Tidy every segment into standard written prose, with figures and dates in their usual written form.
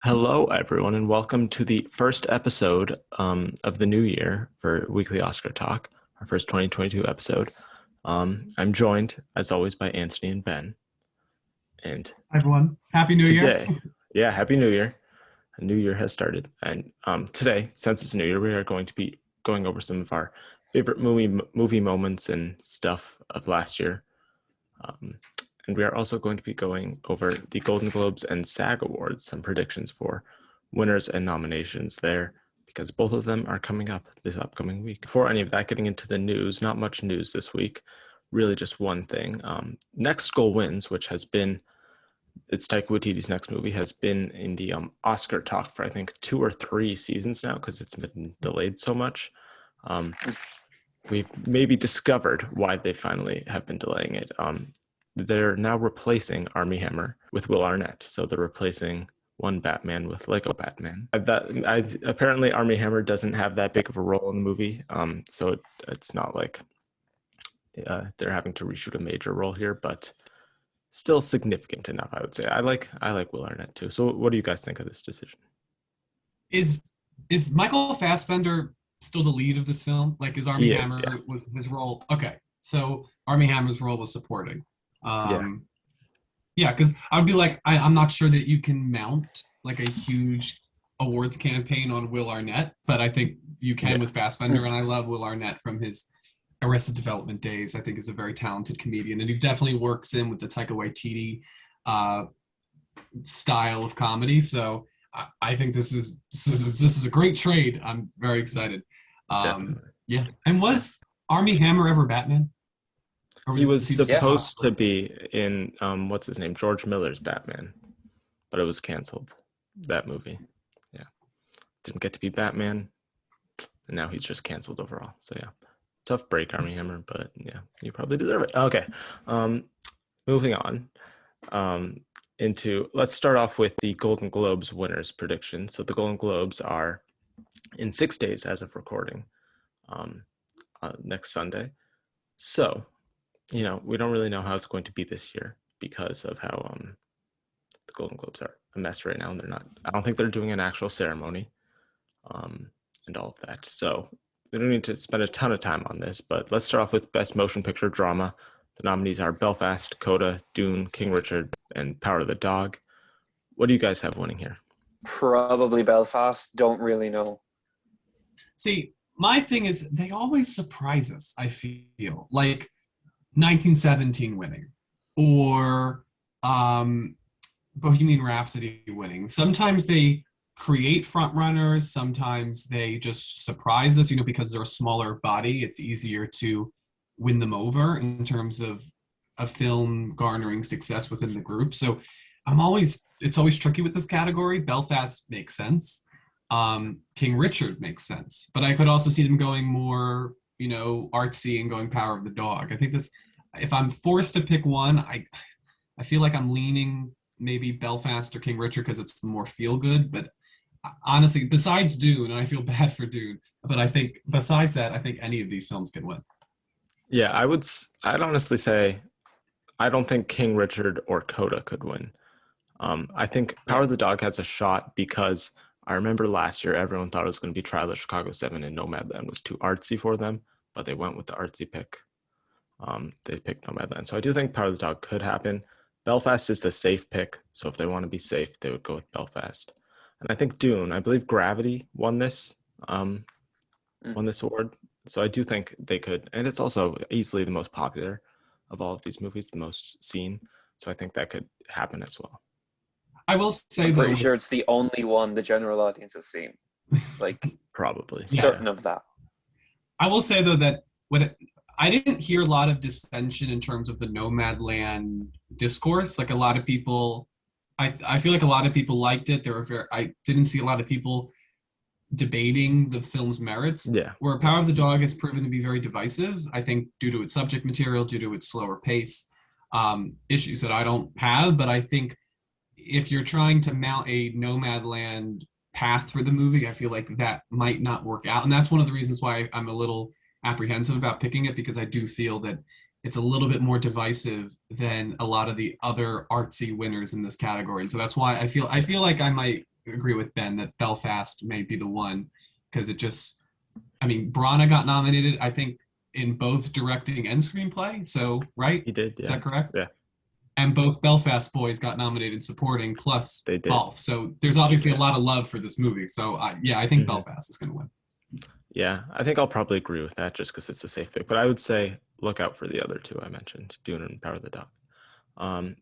Hello, everyone, and welcome to the first episode of the new year for Weekly Oscar Talk, our first 2022 episode. I'm joined, as always, by Anthony and Ben. And Hi, everyone. Happy New Year. today, yeah, Happy New Year. A new year has started. And today, since it's New Year, we are going to be going over some of our favorite movie moments and stuff of last year. And we are also going to be going over the Golden Globes and SAG Awards, some predictions for winners and nominations there, because both of them are coming up this upcoming week. Before any of that, getting into the news, not much news this week, really just one thing. Next Goal Wins, which has been, it's Taika Waititi's next movie, has been in the Oscar talk for, I think, 2 or 3 seasons now, because it's been delayed so much. We've maybe discovered why they finally have been delaying it. They're now replacing Armie Hammer with Will Arnett. So they're replacing one Batman with Lego Batman. Apparently Armie Hammer doesn't have that big of a role in the movie. So it's not like they're having to reshoot a major role here, but still significant enough, I would say. I like Will Arnett too. So what do you guys think of this decision? Is Michael Fassbender still the lead of this film? Like, is Armie He is, Hammer yeah. was his role? Okay, so Armie Hammer's role was supporting. Yeah. Yeah, because I would be like, I'm not sure that you can mount like a huge awards campaign on Will Arnett, but I think you can Yeah. with Fassbender, and I love Will Arnett from his Arrested Development days. I think is a very talented comedian, and he definitely works in with the Taika Waititi uh, style of comedy. So I think this is a great trade. I'm very excited. Definitely. Yeah, and was Armie Hammer ever Batman? Or He was he just a supposed to cosplay? be in what's his name? George Miller's Batman, but it was canceled. That movie. Yeah. Didn't get to be Batman, and now he's just canceled overall. So yeah. Tough break, Armie Hammer, but yeah, you probably deserve it. Okay. Um, moving on. Let's start off with the Golden Globes winners prediction. So the Golden Globes are in 6 days as of recording, um, next Sunday. So we don't really know how it's going to be this year because of how the Golden Globes are a mess right now, and I don't think they're doing an actual ceremony, and all of that. So we don't need to spend a ton of time on this, but let's start off with Best Motion Picture Drama. The nominees are Belfast, Coda, Dune, King Richard, and Power of the Dog. What do you guys have winning here? Probably Belfast. Don't really know. See, my thing is they always surprise us. I feel like 1917 winning or Bohemian Rhapsody winning. Sometimes they create front runners. Sometimes they just surprise us. Because they're a smaller body, it's easier to win them over in terms of a film garnering success within the group. So it's always tricky with this category. Belfast makes sense. King Richard makes sense, but I could also see them going more, artsy and going Power of the Dog. I think this, if I'm forced to pick one, I feel like I'm leaning maybe Belfast or King Richard because it's the more feel good. But honestly, besides Dune, and I feel bad for Dune, but I think besides that, I think any of these films can win. Yeah, I'd honestly say I don't think King Richard or Coda could win. I think Power of the Dog has a shot because I remember last year everyone thought it was going to be Trial of Chicago 7 and Nomadland was too artsy for them, but they went with the artsy pick. They picked Nomadland. So I do think Power of the Dog could happen. Belfast is the safe pick, so if they want to be safe, they would go with Belfast. And I think Dune, I believe Gravity won this award. So I do think they could, and it's also easily the most popular of all of these movies, the most seen. So I think that could happen as well. I will say I'm pretty though, sure it's the only one the general audience has seen. Like, Probably. certain of that. I will say though that I didn't hear a lot of dissension in terms of the Nomadland discourse. Like a lot of people, I feel like a lot of people liked it. I didn't see a lot of people debating the film's merits. Yeah. Where Power of the Dog has proven to be very divisive, I think due to its subject material, due to its slower pace, issues that I don't have. But I think if you're trying to mount a Nomadland path for the movie, I feel like that might not work out. And that's one of the reasons why I'm a little apprehensive about picking it, because I do feel that it's a little bit more divisive than a lot of the other artsy winners in this category. And so that's why I feel like I might agree with Ben that Belfast may be the one because Brana got nominated, I think, in both directing and screenplay. So, right? He did, Is yeah. that correct? Yeah, And both Belfast boys got nominated supporting plus they did. Balf. So there's obviously Yeah. a lot of love for this movie. So I think Mhm. Belfast is going to win. Yeah, I think I'll probably agree with that just because it's a safe pick. But I would say look out for the other two I mentioned, Dune and Power of the Dog.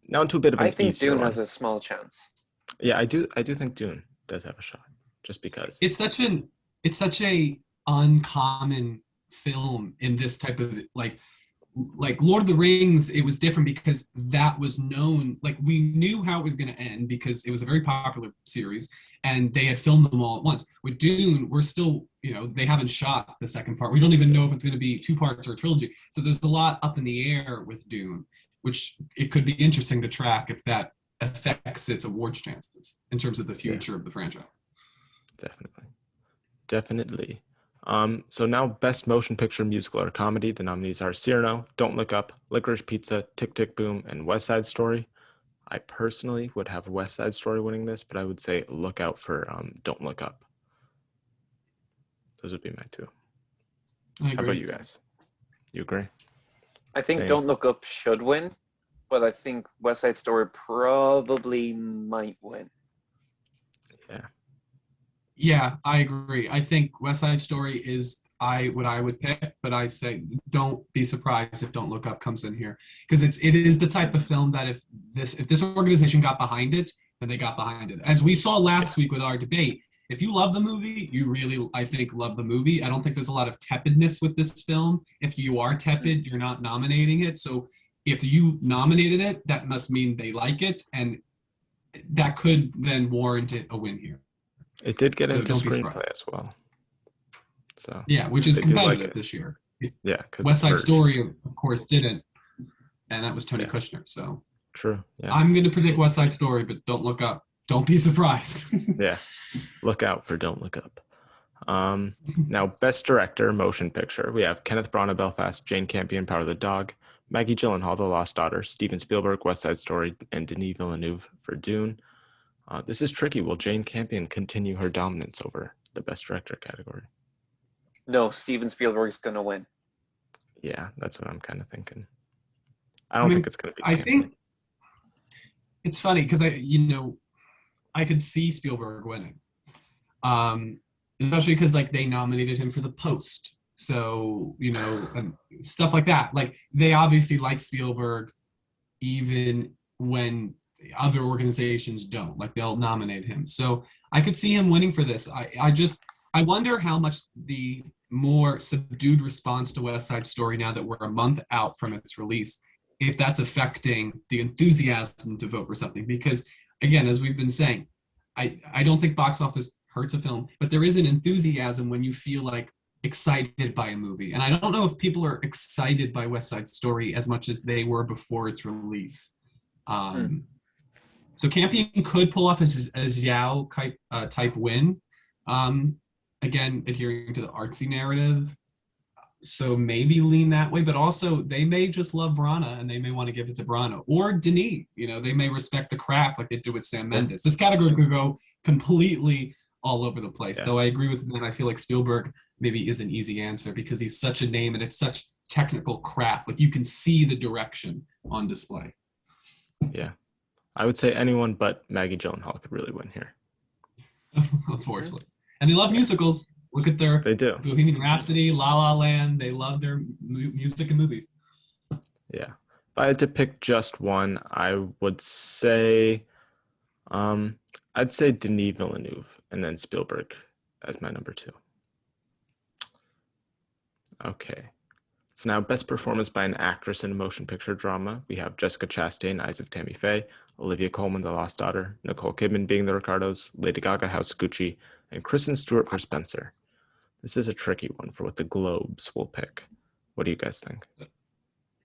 Now into a bit of I an think easier Dune one. has a small chance. Yeah, I do think Dune does have a shot, just because. It's such a uncommon film in this type of like Lord of the Rings. It was different because that was known. Like we knew how it was going to end because it was a very popular series, and they had filmed them all at once. With Dune, we're still, they haven't shot the second part. We don't even know if it's going to be 2 parts or a trilogy. So there's a lot up in the air with Dune, which it could be interesting to track if that affects its awards chances in terms of the future of the franchise. Definitely. So now best motion picture, musical, or comedy. The nominees are Cyrano, Don't Look Up, Licorice Pizza, Tick Tick Boom, and West Side Story. I personally would have West Side Story winning this, but I would say look out for Don't Look Up. Those would be my two. I agree. How about you guys? You agree? I think Same. Don't Look Up should win, but I think West Side Story probably might win. Yeah, I agree. I think West Side Story is what I would pick, but I say don't be surprised if Don't Look Up comes in here because it is the type of film that if this organization got behind it, then they got behind it. As we saw last week with our debate, if you love the movie, you really, I think, love the movie. I don't think there's a lot of tepidness with this film. If you are tepid, you're not nominating it. So if you nominated it, that must mean they like it, and that could then warrant it a win here. It did get So into don't be screenplay surprised. as well. So Yeah, which is they do like competitive it. this year. Yeah, because West Side Story, of course, didn't, and that was Tony Kushner. So True. Yeah. I'm going to predict West Side Story, but Don't Look Up. Don't be surprised. Yeah. Look out for Don't Look Up. Now, Best Director, Motion Picture. We have Kenneth Branagh, Belfast, Jane Campion, Power of the Dog, Maggie Gyllenhaal, The Lost Daughter, Steven Spielberg, West Side Story, and Denis Villeneuve for Dune. This is tricky. Will Jane Campion continue her dominance over the Best Director category? No, Steven Spielberg's going to win. Yeah, that's what I'm kind of thinking. I don't think it's going to be Campion. I think it's funny because I could see Spielberg winning. Especially because they nominated him for The Post. So, and stuff like that. They obviously like Spielberg even when other organizations don't. They'll nominate him. So I could see him winning for this. I wonder how much the more subdued response to West Side Story now that we're a month out from its release, if that's affecting the enthusiasm to vote for something. Because again, as we've been saying, I don't think box office hurts a film, but there is an enthusiasm when you feel excited by a movie. And I don't know if people are excited by West Side Story as much as they were before its release. So Campion could pull off a Zhao type win. Again, adhering to the artsy narrative. So maybe lean that way, but also they may just love Branagh and they may want to give it to Branagh or Denis. They may respect the craft like they did with Sam Mendes. This category could go completely all over the place. Though I agree with them. I feel like Spielberg maybe is an easy answer because he's such a name and it's such technical craft. You can see the direction on display. Yeah. I would say anyone but Maggie Gyllenhaal could really win here. Unfortunately. And they love musicals. Look at their Bohemian Rhapsody, La La Land. They love their music and movies. Yeah. If I had to pick just one, I would say, I'd say Denis Villeneuve and then Spielberg as my number 2. Okay. So now best performance by an actress in a motion picture drama. We have Jessica Chastain, Eyes of Tammy Faye, Olivia Colman, The Lost Daughter, Nicole Kidman, Being the Ricardos, Lady Gaga, House of Gucci, and Kristen Stewart for Spencer. This is a tricky one for what the Globes will pick. What do you guys think?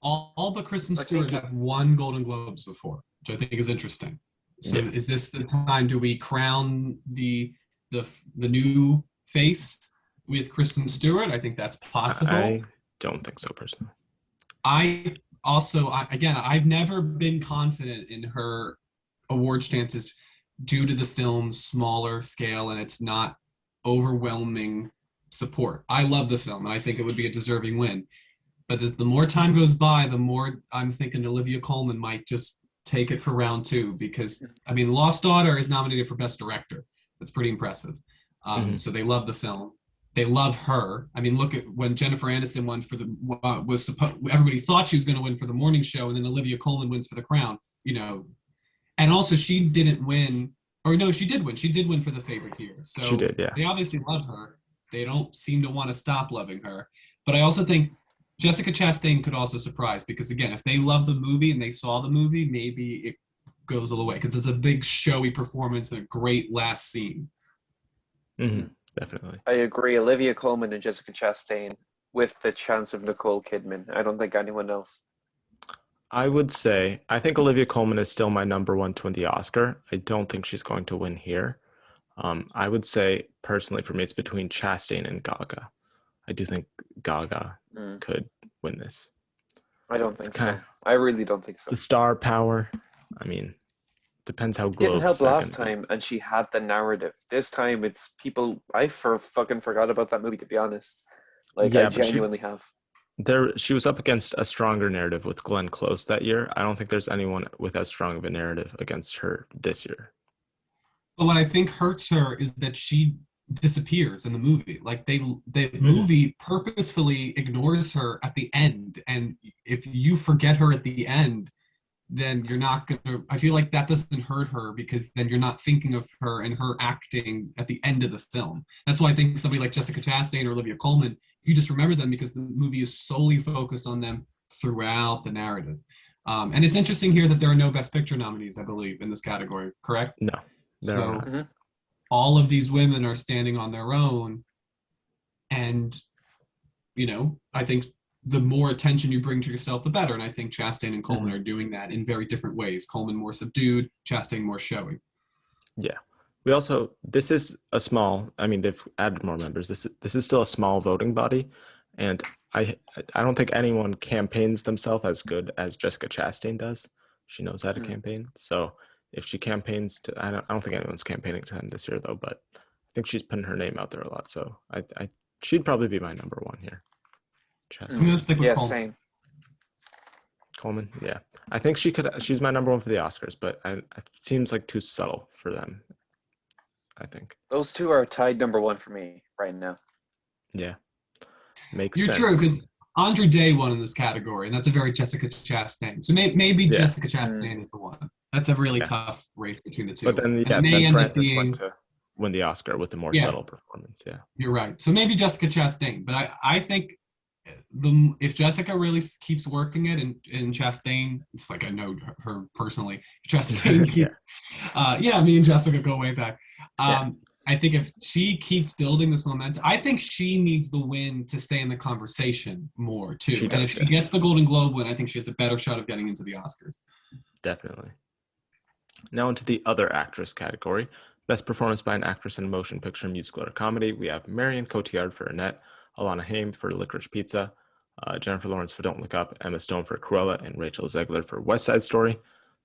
All but Kristen Stewart have won Golden Globes before, which I think is interesting. So is this the time, do we crown the new face with Kristen Stewart? I think that's possible. I don't think so personally. I've never been confident in her award chances due to the film's smaller scale and it's not overwhelming support. I love the film and I think it would be a deserving win. But as the more time goes by, the more I'm thinking Olivia Colman might just take it for round two because, I mean, Lost Daughter is nominated for Best Director. That's pretty impressive. So they love the film. They love her. I mean, look at when Jennifer Aniston won for the everybody thought she was going to win for the morning show, and then Olivia Colman wins for The Crown. You know, and also she didn't win, or no, she did win. She did win for The Favorite here. So She did, yeah. they obviously love her. They don't seem to want to stop loving her. But I also think Jessica Chastain could also surprise because again, if they love the movie and they saw the movie, maybe it goes all the way because it's a big showy performance and a great last scene. Definitely. I agree. Olivia Colman and Jessica Chastain with the chance of Nicole Kidman. I don't think anyone else. I would say, I think Olivia Colman is still my number one to win the Oscar. I don't think she's going to win here. I would say, personally, for me, it's between Chastain and Gaga. I do think Gaga could win this. I don't think so. I really don't think so. The star power, I mean, depends how It didn't Globe's help last time, and she had the narrative. This time, it's people. I fucking forgot about that movie, to be honest. Like, Yeah, I but genuinely have. she was up against a stronger narrative with Glenn Close that year. I don't think there's anyone with as strong of a narrative against her this year. But what I think hurts her is that she disappears in the movie. Like the movie purposefully ignores her at the end, and if you forget her at the end, then you're not gonna. I feel like that doesn't hurt her because then you're not thinking of her and her acting at the end of the film. That's why I think somebody like Jessica Chastain or Olivia Colman, you just remember them because the movie is solely focused on them throughout the narrative. And it's interesting here that there are no Best Picture nominees, I believe, in this category. Correct? No, there So are not. all of these women are standing on their own, and I think the more attention you bring to yourself, the better. And I think Chastain and Coleman are doing that in very different ways. Coleman more subdued, Chastain more showy. Yeah. We also, this is a small, I mean, they've added more members. This is still a small voting body. And I don't think anyone campaigns themselves as good as Jessica Chastain does. She knows how to campaign. So if she campaigns to, I don't think anyone's campaigning to him this year though, but I think she's putting her name out there a lot. So she'd probably be my number one here. I'm going to stick with Coleman. Same. Coleman, yeah. I think she's my number one for the Oscars, but it seems like too subtle for them, I think. Those two are tied number one for me right now. Yeah. Makes You're sense. true, because Andra Day won in this category, and that's a very Jessica Chastain. So maybe Jessica Chastain is the one. That's a really tough race between the two. But then, then Frances went to win the Oscar with the more subtle performance, You're right. So maybe Jessica Chastain, but I think if Jessica really keeps working it and Chastain, it's like I know her personally. Chastain, me and Jessica go way back. I think if she keeps building this momentum, I think she needs the win to stay in the conversation more too. If she gets the Golden Globe win, I think she has a better shot of getting into the Oscars. Definitely. Now into the other actress category. Best performance by an actress in a motion picture, musical, or comedy. We have Marion Cotillard for Arnett, Alana Haim for Licorice Pizza, Jennifer Lawrence for Don't Look Up, Emma Stone for Cruella, and Rachel Zegler for West Side Story.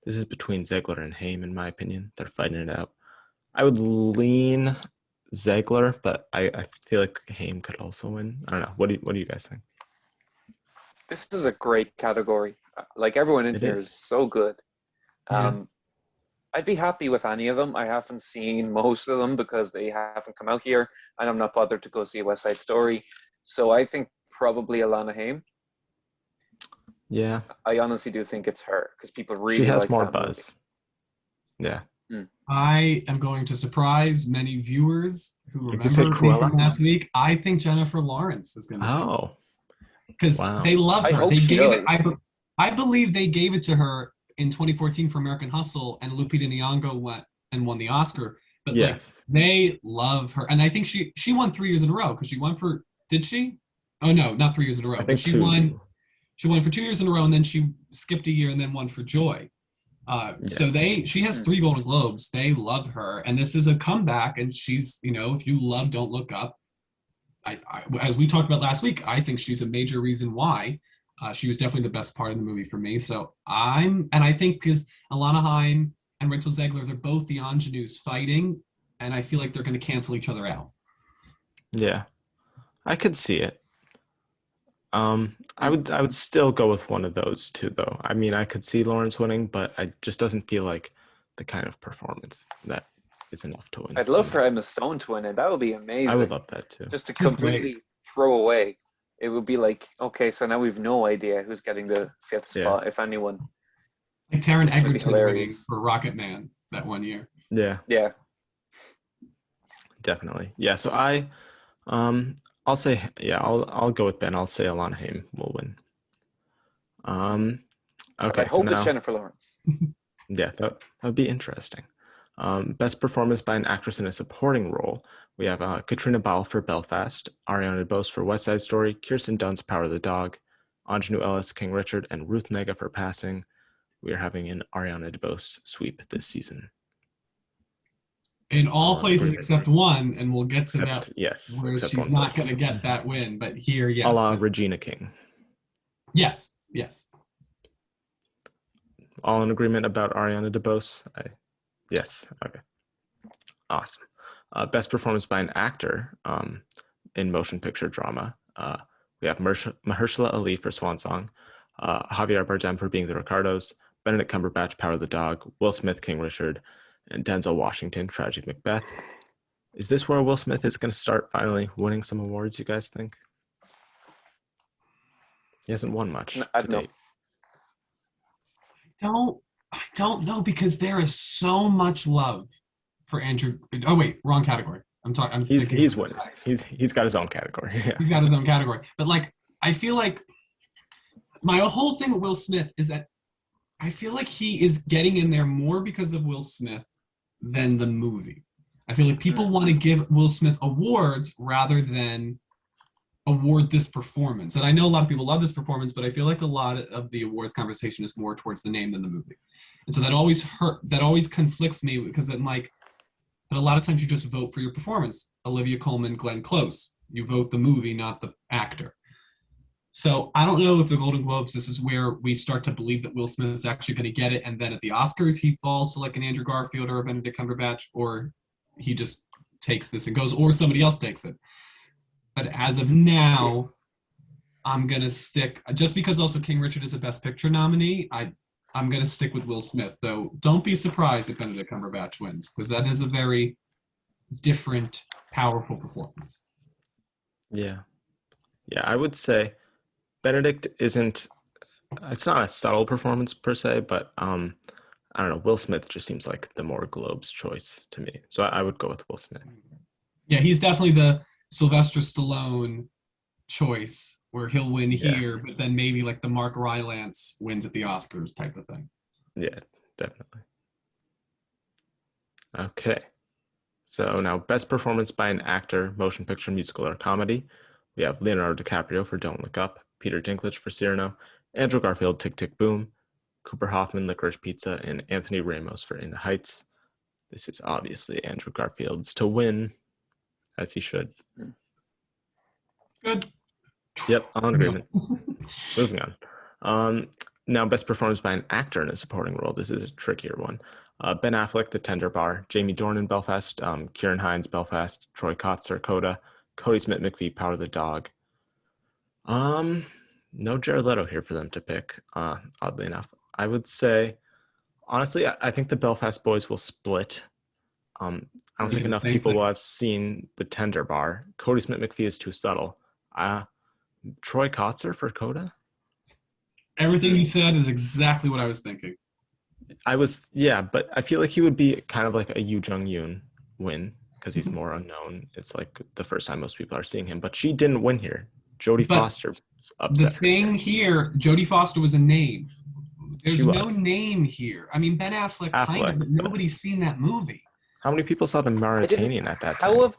This is between Zegler and Haim, in my opinion. They're fighting it out. I would lean Zegler, but I feel like Haim could also win. I don't know. What do you guys think? This is a great category. Like everyone in here is so good. I'd be happy with any of them. I haven't seen most of them because they haven't come out here, and I'm not bothered to go see West Side Story. So I think probably Alana Haim. Yeah. I honestly do think it's her because people really she has like more that buzz. Movie. Yeah. I am going to surprise many viewers who remember from last week. I think Jennifer Lawrence is going to take it. Because they love her. I believe they gave it to her in 2014 for American Hustle, and Lupita Nyong'o went and won the Oscar. But they love her, and I think she won 3 years in a row because she won for. Did she? Oh no, not 3 years in a row. I think she won. She won for 2 years in a row, and then she skipped a year and then won for Joy. So she has 3 Golden Globes. They love her, and this is a comeback. And she's, if you love Don't Look Up, as we talked about last week, I think she's a major reason why. She was definitely the best part of the movie for me. So I think because Alana Haim and Rachel Zegler, they're both the ingenues fighting, and I feel like they're going to cancel each other out. Yeah, I could see it. I would still go with one of those two, though. I mean, I could see Lawrence winning, but it just doesn't feel like the kind of performance that is enough to win. I'd love for Emma Stone to win it. That would be amazing. I would love that too. Just to She's completely throw away. It would be like, okay, so now we've no idea who's getting the fifth spot, if anyone. Like Taron That'd be Egerton winning hilarious. for Rocket Man that one year. Yeah, Yeah. definitely. Yeah, so I'll say, yeah, I'll go with Ben. I'll say Alana Haim will win. But Okay, I so hope it's now, Jennifer Lawrence. yeah, that would be interesting. Best performance by an actress in a supporting role. We have Katrina Ball for Belfast, Ariana DeBose for West Side Story, Kirsten Dunst Power of the Dog, Anjanou Ellis King Richard, and Ruth Negga for Passing. We are having an Ariana DeBose sweep this season. In all places Great. except one, and we'll get to that. Yes, where except she's one not place. going to get that win, but here, yes. A la Regina King. Yes. All in agreement about Ariana DeBose? Yes. Okay. Awesome. Best performance by an actor in motion picture drama. We have Mahershala Ali for Swan Song, Javier Bardem for Being the Ricardos, Benedict Cumberbatch, Power of the Dog, Will Smith, King Richard, and Denzel Washington, Tragic Macbeth. Is this where Will Smith is going to start finally winning some awards, you guys think? He hasn't won much to date. I don't know, because there is so much love for Andrew. Oh wait, wrong category. He's winning. He's got his own category. Yeah. He's got his own category. But like, I feel like my whole thing with Will Smith is that I feel like he is getting in there more because of Will Smith than the movie. I feel like people want to give Will Smith awards rather than award this performance. And I know a lot of people love this performance, but I feel like a lot of the awards conversation is more towards the name than the movie. And so that always conflicts me, because then like, but a lot of times you just vote for your performance. Olivia Colman, Glenn Close. You vote the movie, not the actor. So I don't know if the Golden Globes, this is where we start to believe that Will Smith is actually going to get it, and then at the Oscars he falls to like an Andrew Garfield or a Benedict Cumberbatch, or he just takes this and goes, or somebody else takes it. But as of now, I'm going to stick, just because also King Richard is a Best Picture nominee, I'm going to stick with Will Smith, though. Don't be surprised if Benedict Cumberbatch wins, because that is a very different, powerful performance. Yeah. Yeah, I would say Benedict it's not a subtle performance per se, but I don't know, Will Smith just seems like the more Globes choice to me. So I would go with Will Smith. Yeah, he's definitely the Sylvester Stallone choice, where he'll win here, but then maybe like the Mark Rylance wins at the Oscars type of thing. Yeah, definitely. Okay. So now best performance by an actor, motion picture, musical, or comedy. We have Leonardo DiCaprio for Don't Look Up, Peter Dinklage for Cyrano, Andrew Garfield, Tick, Tick, Boom, Cooper Hoffman, Licorice Pizza, and Anthony Ramos for In the Heights. This is obviously Andrew Garfield's to win, as he should. Good. Yep, on agreement. Moving on. Now, best performance by an actor in a supporting role. This is a trickier one. Ben Affleck, The Tender Bar, Jamie Dornan, Belfast, Kieran Hines, Belfast, Troy Kotzer, Coda, Cody Smith-McPhee, Power of the Dog. No Jared Leto here for them to pick, oddly enough. I would say, honestly, I think the Belfast boys will split. I don't think enough people will have seen The Tender Bar. Cody Smith-McPhee is too subtle. Troy Kotzer for Coda? Everything you said is exactly what I was thinking. But I feel like he would be kind of like a Yoo Jung-yoon win, because he's more unknown. It's like the first time most people are seeing him, but she didn't win here. Jodie Foster upset. The thing here, Jodie Foster was a name. There's no name here. I mean, Ben Affleck kind of, but nobody's seen that movie. How many people saw The Mauritanian at that time?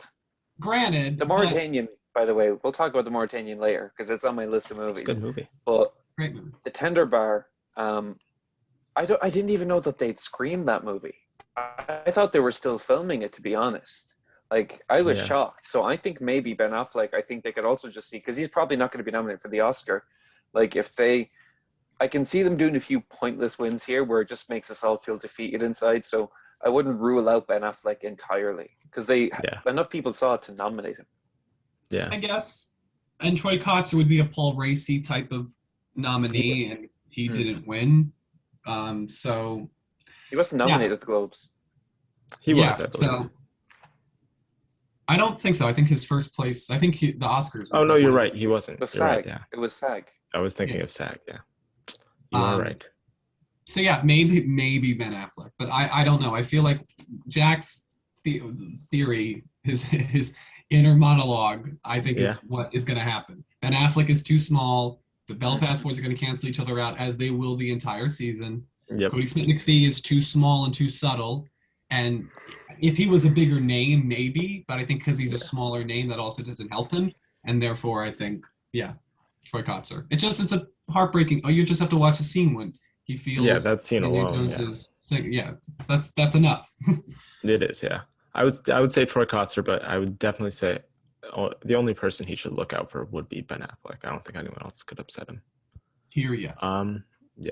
Granted, The Mauritanian, by the way, we'll talk about The Mauritanian later, because it's on my list of movies. It's a good movie. But great movie. The Tender Bar, I didn't even know that they'd screened that movie. I thought they were still filming it, to be honest. Like, I was shocked. So I think maybe Ben Affleck, I think they could also just see, because he's probably not going to be nominated for the Oscar. Like, if they I can see them doing a few pointless wins here where it just makes us all feel defeated inside. So I wouldn't rule out Ben Affleck entirely because enough people saw it to nominate him. Yeah. I guess. And Troy Kotzer would be a Paul Raci type of nominee, and he didn't win. So he wasn't nominated at the Globes. He was, I believe. So I don't think so. I think his first place. I think the Oscars. Oh no, you're right. He wasn't. It was SAG. Right, yeah. It was SAG. I was thinking of SAG. Yeah. You are right. So yeah, maybe Ben Affleck, but I don't know. I feel like Jack's theory, his inner monologue, I think is what is going to happen. Ben Affleck is too small. The Belfast boys are going to cancel each other out, as they will the entire season. Yep. Cody Smith-McPhee is too small and too subtle. And if he was a bigger name, maybe, but I think because he's a smaller name, that also doesn't help him. And therefore, I think, Troy Kotzer. It's a heartbreaking. Oh, you just have to watch a scene when he feels. Yeah, that scene alone. Jones's that's enough. It is, yeah. I would say Troy Kotzer, but I would definitely say the only person he should look out for would be Ben Affleck. I don't think anyone else could upset him. Here, yes. Yeah.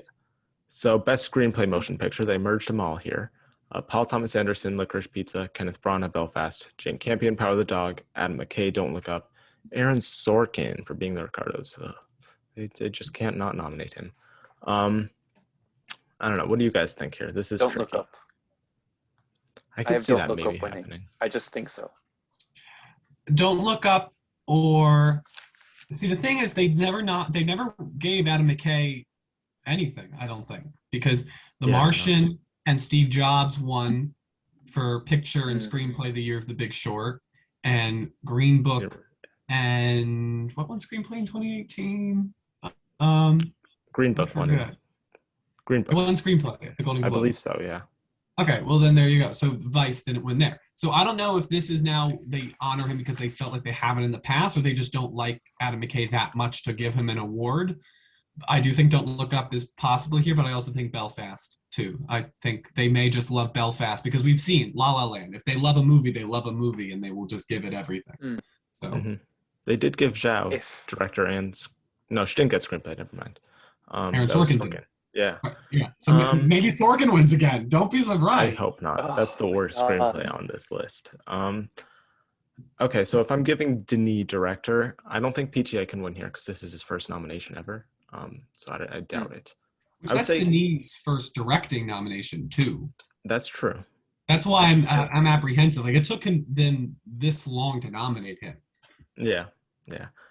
So best screenplay motion picture, they merged them all here. Paul Thomas Anderson, Licorice Pizza, Kenneth Branagh, Belfast, Jane Campion, Power of the Dog, Adam McKay, Don't Look Up, Aaron Sorkin for Being the Ricardos. They just can't not nominate him. I don't know. What do you guys think here? This is Don't tricky. Look Up. I can see that maybe happening. I just think so. Don't Look Up, or see, the thing is, they never gave Adam McKay anything. I don't think, because The Martian and Steve Jobs won for picture and screenplay the year of The Big Short, and Green Book and what won screenplay in 2018? Green Book won. Green Book. It won screenplay. The Golden Globe. I believe so. Yeah. Okay, well then there you go. So Vice didn't win there. So I don't know if this is now they honor him because they felt like they haven't in the past, or they just don't like Adam McKay that much to give him an award. I do think Don't Look Up is possibly here, but I also think Belfast too. I think they may just love Belfast because we've seen La La Land. If they love a movie, they love a movie, and they will just give it everything. So they did give Zhao director and no, she didn't get screenplay. Never mind. Aaron Sorkin did. Yeah. Yeah. So maybe Sorkin wins again. Don't be surprised. I hope not. That's the worst screenplay on this list. Okay, so if I'm giving Denis director, I don't think PTA can win here because this is his first nomination ever. So I doubt it. That's Denis' first directing nomination too. That's true. That's why I'm apprehensive. Like, it took them this long to nominate him. Yeah.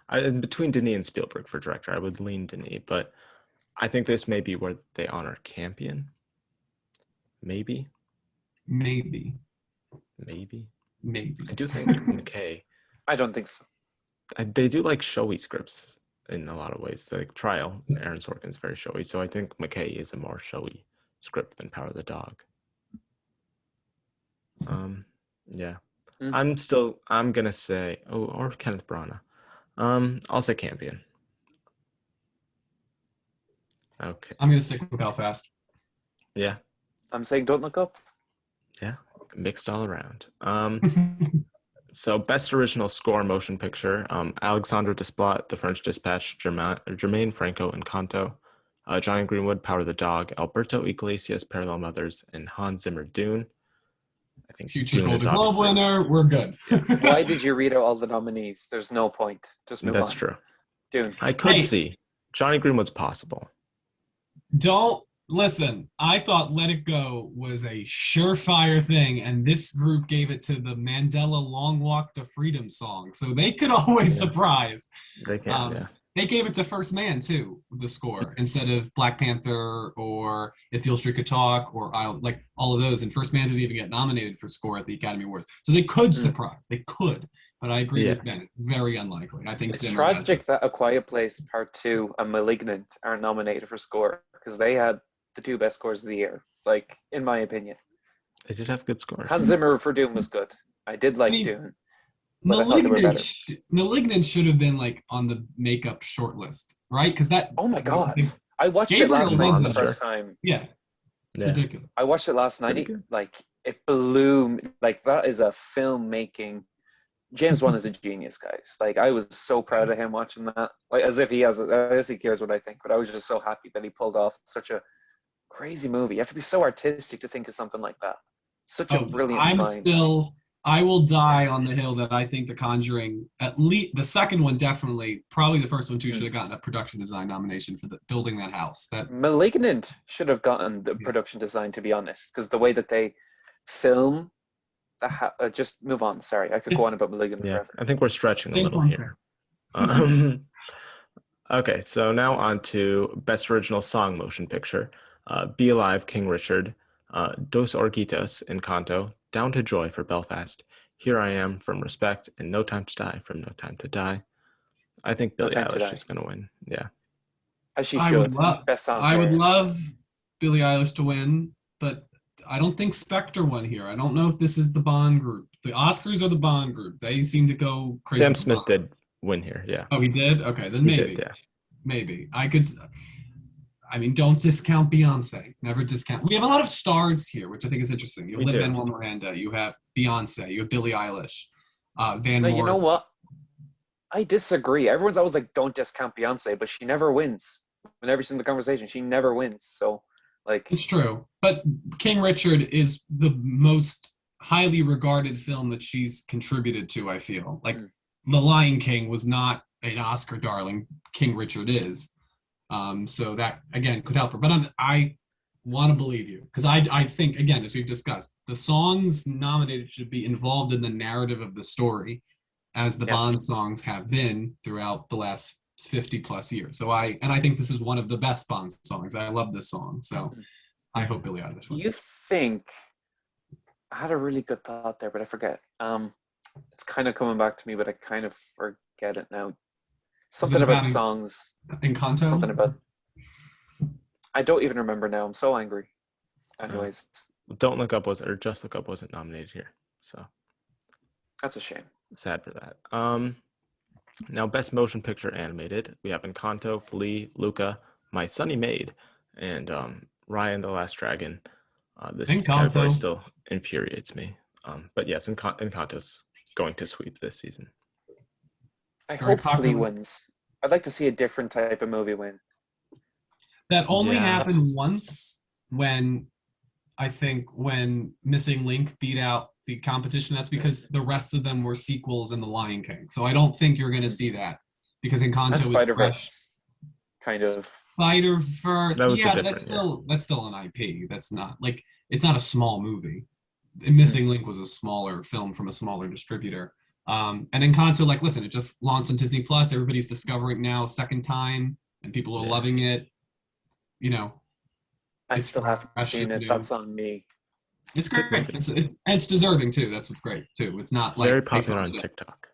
Between Denis and Spielberg for director, I would lean Denis, but I think this may be where they honor Campion. Maybe. I do think McKay. I don't think so. They do like showy scripts in a lot of ways. Like Trial, Aaron Sorkin's very showy, so I think McKay is a more showy script than Power of the Dog. Yeah. I'm gonna say or Kenneth Branagh. I'll say Campion. Okay. I'm going to stick with Belfast. Yeah. I'm saying Don't Look Up. Yeah. Mixed all around. So best original score motion picture, Alexandre Desplat, The French Dispatch, Jermaine Franco, Encanto, Johnny Greenwood, Power of the Dog, Alberto Iglesias, Parallel Mothers, and Hans Zimmer, Dune. I think future Golden Globe winner. We're good. Why did you read out all the nominees? There's no point. Just move on. That's true. Dune. I could see Johnny Greenwood's possible. Don't listen. I thought Let It Go was a surefire thing, and this group gave it to the Mandela Long Walk to Freedom song. So they could always surprise. They can, They gave it to First Man, too, the score, instead of Black Panther or If Beale Street Could Talk or like all of those. And First Man didn't even get nominated for score at the Academy Awards. So they could surprise. They could. But I agree with Ben. It's very unlikely. I think it's tragic that A Quiet Place Part 2 and Malignant aren't nominated for score because they had the two best scores of the year, like, in my opinion. They did have good scores. Hans Zimmer for Dune was good. I did like Dune. But I thought they were better. Malignant should have been like on the makeup shortlist, right? Because that. Oh my god! I watched it last night the first time. Yeah, it's ridiculous. I watched it last night. Like, it blew. Like, that is a filmmaking James Wan is a genius, guys. Like, I was so proud of him watching that. Like, as he cares what I think, but I was just so happy that he pulled off such a crazy movie. You have to be so artistic to think of something like that. Such a Oh, brilliant mind. I will die on the hill that I think The Conjuring, at least the second one definitely, probably the first one too, should have gotten a production design nomination for building that house. That Malignant should have gotten the production design, to be honest, because the way that they film just move on. Sorry, I could go on about Malignant forever. I think we're stretching a little here. Okay, so now on to Best Original Song Motion Picture. Be Alive, King Richard. Dos Orguitas, Encanto. Down to Joy for Belfast. Here I Am from Respect. And No Time to Die from No Time to Die. I think Billie Eilish is going to win. Yeah. As she should. Best song. I would love Billie Eilish to win, but I don't think Spectre won here. I don't know if this is the Bond group. The Oscars are the Bond group. They seem to go crazy. Sam Smith did win here, yeah. Oh, he did? Okay, then maybe. Did, yeah. Maybe. Don't discount Beyonce. Never discount. We have a lot of stars here, which I think is interesting. You have Lin-Manuel Miranda. You have Beyonce. You have Billie Eilish. Van Morrison. You know what? I disagree. Everyone's always like, don't discount Beyonce, but she never wins. In every single conversation, she never wins. So, like, it's true. But King Richard is the most highly regarded film that she's contributed to, I feel. Like, The Lion King was not an Oscar darling. King Richard is. So that, again, could help her. But I want to believe you. Because I think, again, as we've discussed, the songs nominated should be involved in the narrative of the story, as the Bond songs have been throughout the last 50 plus years. So I think this is one of the best Bond songs. I love this song. So I hope Billie Eilish wins. You think, I had a really good thought there, but I forget. It's kind of coming back to me, but I kind of forget it now. Something about songs. Encanto? Something about, I don't even remember now. I'm so angry. Anyways. Don't Look Up Just Look Up wasn't nominated here. So that's a shame. Sad for that. Now, Best Motion Picture Animated. We have Encanto, Flea, Luca, My Sunny Maid, and Raya and the Last Dragon. This category still infuriates me. But yes, Encanto's going to sweep this season. I hope Flea wins. I'd like to see a different type of movie win. That only happened once when Missing Link beat out the competition. That's because the rest of them were sequels in The Lion King. So I don't think you're going to see that because Encanto was fresh. Kind of. Spider-Verse. That's still an IP. That's not like, it's not a small movie. Missing Link was a smaller film from a smaller distributor. And Encanto, like, listen, it just launched on Disney Plus. Everybody's discovering now a second time, and people are loving it. You know, I still haven't seen it. That's on me. It's great. It's deserving too. That's what's great too. It's not like very popular on TikTok.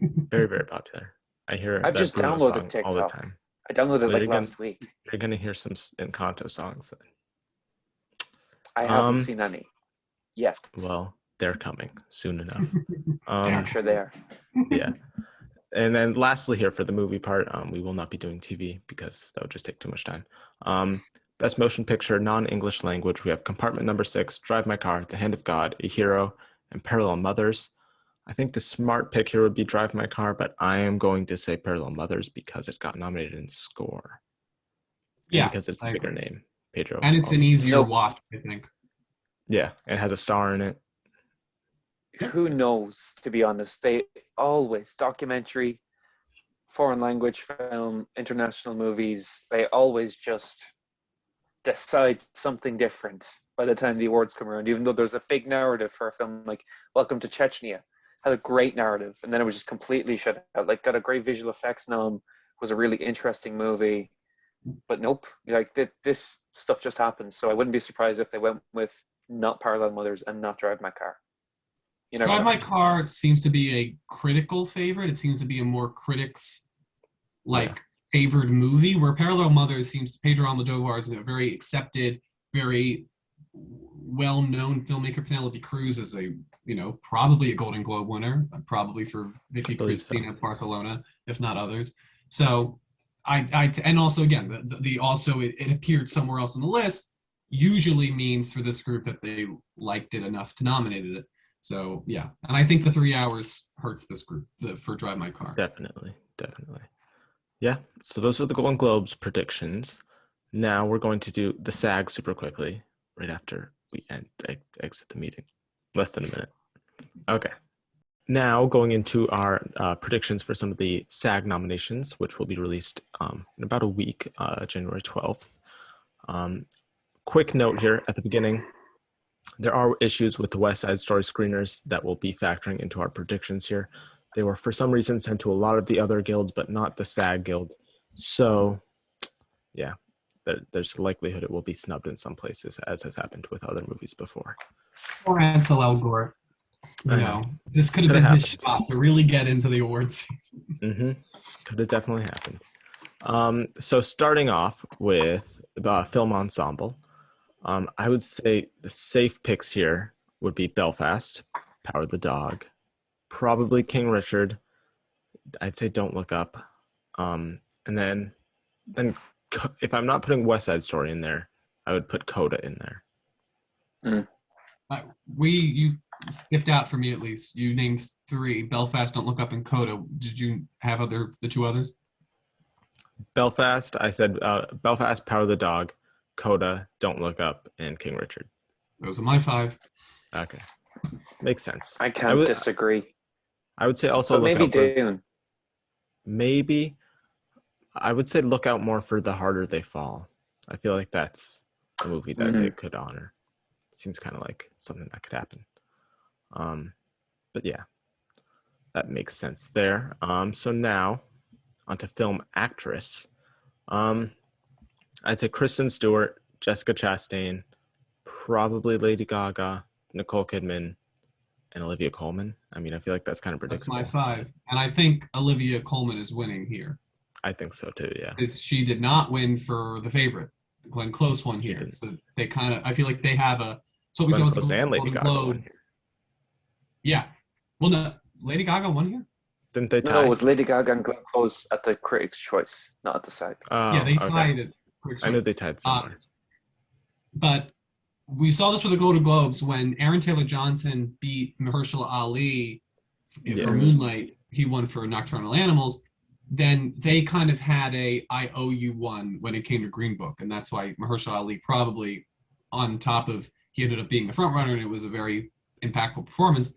Very, very popular. I hear I've just downloaded TikTok all the time. I downloaded it last week. You're gonna hear some Encanto songs then. I haven't seen any yet. Well, they're coming soon enough. I'm sure they are. Yeah. And then lastly here for the movie part, we will not be doing TV because that would just take too much time. Best Motion Picture, Non-English Language, we have Compartment Number 6, Drive My Car, The Hand of God, A Hero, and Parallel Mothers. I think the smart pick here would be Drive My Car, but I am going to say Parallel Mothers because it got nominated in score. Yeah. And because it's a bigger name, Pedro. And it's an easier watch, I think. Yeah, it has a star in it. Who knows, to be honest. They always, documentary, foreign language film, international movies, they always just decide something different by the time the awards come around, even though there's a big narrative for a film like Welcome to Chechnya. Had a great narrative, and then it was just completely shut out. Like, got a great visual effects nom, was a really interesting movie, but nope. Like, this stuff just happens. So I wouldn't be surprised if they went with not Parallel Mothers and not Drive My Car. Drive My Car seems to be a critical favorite. It seems to be a more critics favored movie, where Parallel Mothers seems to Pedro Almodovar is a very accepted, very well-known filmmaker. Penelope Cruz is probably a Golden Globe winner, probably for Vicky Cristina Barcelona, if not others. So and also again, it appeared somewhere else on the list, usually means for this group that they liked it enough to nominate it. So yeah, and I think the 3 hours hurts this group for Drive My Car. Definitely. Yeah, so those are the Golden Globes predictions. Now we're going to do the SAG super quickly, right after we exit the meeting. Less than a minute. Okay. Now going into our predictions for some of the SAG nominations, which will be released in about a week, January 12th. Quick note here at the beginning. There are issues with the West Side Story screeners that will be factoring into our predictions here. They were, for some reason, sent to a lot of the other guilds, but not the SAG guild. So, yeah, there's a likelihood it will be snubbed in some places, as has happened with other movies before. Or Ansel Elgort. You know, this could have been his shot to really get into the awards season. Could have definitely happened. So starting off with the film ensemble, I would say the safe picks here would be Belfast, Power of the Dog, probably King Richard. I'd say Don't Look Up, and then if I'm not putting West Side Story in there, I would put Coda in there. You skipped out for me at least. You named 3: Belfast, Don't Look Up, and Coda. Did you have the 2 others? Belfast, I said Belfast, Power of the Dog, Coda, Don't Look Up, and King Richard. Those are my 5. Okay, makes sense. I can't disagree. I would say also but look maybe out for Dune. Maybe I would say look out more for The Harder They Fall. I feel like that's a movie that they could honor. It seems kind of like something that could happen. But yeah, that makes sense there. So now onto film actress. I'd say Kristen Stewart, Jessica Chastain, probably Lady Gaga, Nicole Kidman, and Olivia Colman. I mean, I feel like that's kind of predictable. That's my 5. And I think Olivia Colman is winning here. I think so too, yeah. She did not win for The Favorite. Glenn Close won here. So they kind of, I feel like they have a, so what we saw with the and Lady Gaga won here. Yeah. Well, no, Lady Gaga won here? Didn't they tie? No, it was Lady Gaga and Glenn Close at the Critics' Choice, not at the SAG. Yeah, they tied at Critics' Choice. I knew they tied somewhere. But we saw this with the Golden Globes when Aaron Taylor Johnson beat Mahershala Ali for Moonlight. He won for Nocturnal Animals. Then they kind of had a I owe you one when it came to Green Book. And that's why Mahershala Ali probably, on top of he ended up being the front runner and it was a very impactful performance,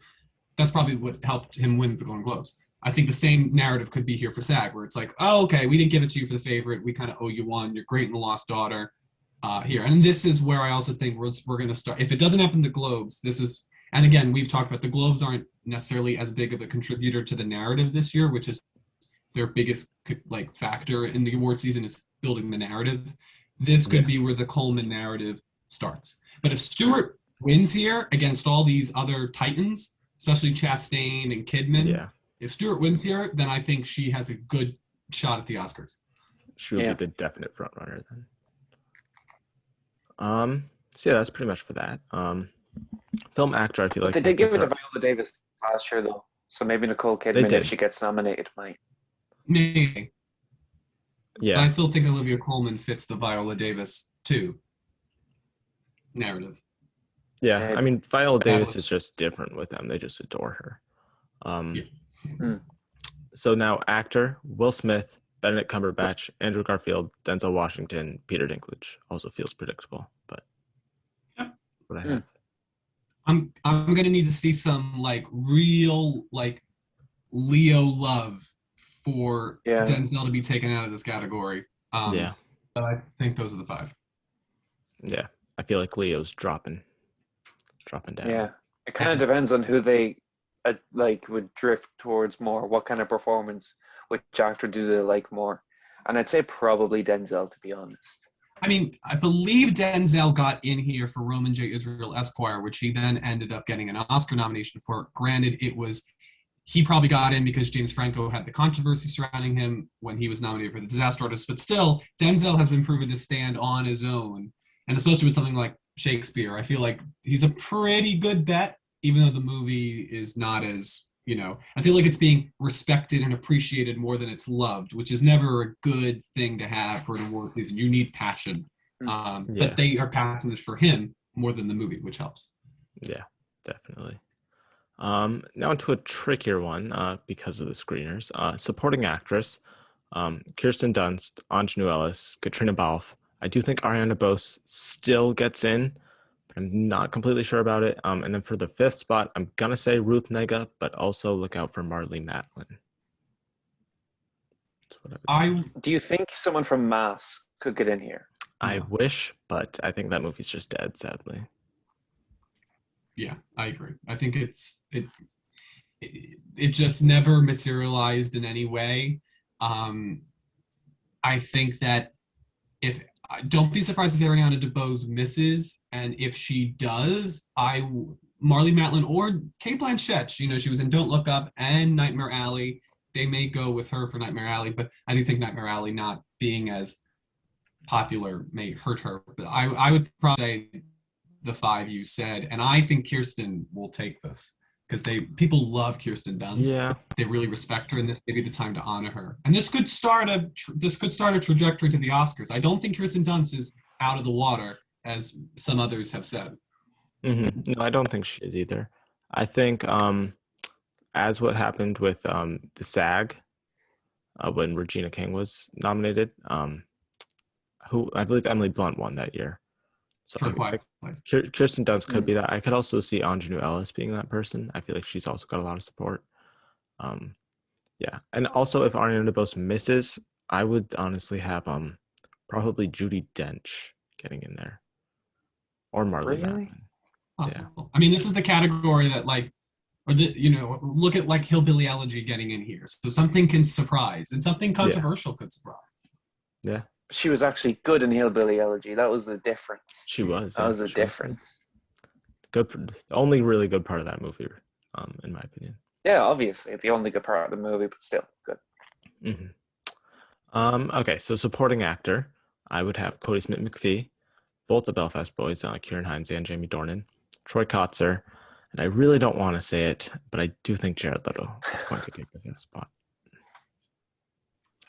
that's probably what helped him win the Golden Globes. I think the same narrative could be here for SAG, where it's like, oh, okay, we didn't give it to you for The Favorite. We kind of owe you one. You're great in The Lost Daughter here. And this is where I also think we're going to start. If it doesn't happen to the Globes, this is, and again, we've talked about the Globes aren't necessarily as big of a contributor to the narrative this year, which is their biggest like factor in the award season is building the narrative. This could be where the Coleman narrative starts. But if Stewart wins here against all these other titans, especially Chastain and Kidman, if Stewart wins here, then I think she has a good shot at the Oscars. She would be the definite front runner then. So yeah, that's pretty much for that. Film actor, I feel like they did give it to Viola Davis last year though, so maybe Nicole Kidman, if she gets nominated, might. Maybe. Yeah. But I still think Olivia Colman fits the Viola Davis too narrative. Yeah, I mean Viola Davis is just different with them. They just adore her. So now actor, Will Smith, Benedict Cumberbatch, Andrew Garfield, Denzel Washington, Peter Dinklage. Also feels predictable, but what I have. I'm gonna need to see some like real like Leo love for Denzel to be taken out of this category. But I think those are the 5. Yeah, I feel like Leo's dropping down. Yeah, it kind of depends on who they like would drift towards more. What kind of performance, which actor do they like more? And I'd say probably Denzel, to be honest. I mean, I believe Denzel got in here for Roman J. Israel Esquire, which he then ended up getting an Oscar nomination for. Granted, he probably got in because James Franco had the controversy surrounding him when he was nominated for the Disaster Artist. But still, Denzel has been proven to stand on his own. And especially with something like Shakespeare, I feel like he's a pretty good bet, even though the movie is not as, I feel like it's being respected and appreciated more than it's loved, which is never a good thing to have for an award season. You need passion. But they are passionate for him more than the movie, which helps. Yeah, definitely. Now into a trickier one because of the screeners. Supporting actress, Kirsten Dunst, Anjanou Ellis, Katrina Balfe. I do think Ariana Bose still gets in, but I'm not completely sure about it. And then for the fifth spot, I'm gonna say Ruth Negga, but also look out for Marlee Matlin. That's what I would say. Do you think someone from Mass could get in here? I No. wish, but I think that movie's just dead, sadly. Yeah, I agree. I think it just never materialized in any way. I think that if don't be surprised if Ariana DeBose misses, and if she does, Marlee Matlin or Kate Blanchett. You know, she was in Don't Look Up and Nightmare Alley. They may go with her for Nightmare Alley, but I do think Nightmare Alley not being as popular may hurt her. But I would probably say the five you said, and I think Kirsten will take this because people love Kirsten Dunst. Yeah. They really respect her, and this may be the time to honor her. And this could start a trajectory to the Oscars. I don't think Kirsten Dunst is out of the water, as some others have said. No, I don't think she is either. I think as what happened with the SAG when Regina King was nominated, who I believe Emily Blunt won that year. So For a Quiet Place. Kirsten Dunst could be that. I could also see Anjanou Ellis being that person. I feel like she's also got a lot of support. Yeah, and also if Ariana DeBose misses, I would honestly have probably Judi Dench getting in there, or Marlee Really? Matlin. Possible. Yeah. I mean, this is the category that look at like Hillbilly Elegy getting in here. So something can surprise, and something controversial could surprise. Yeah. She was actually good in Hillbilly Elegy. That was the difference. She was. That was the difference. Good. The only really good part of that movie, in my opinion. Yeah, obviously the only good part of the movie, but still good. Mm-hmm. Okay, so supporting actor, I would have Cody Smith-McPhee, both the Belfast Boys, Kieran Hines and Jamie Dornan, Troy Kotzer, and I really don't want to say it, but I do think Jared Leto is going to take the fifth spot.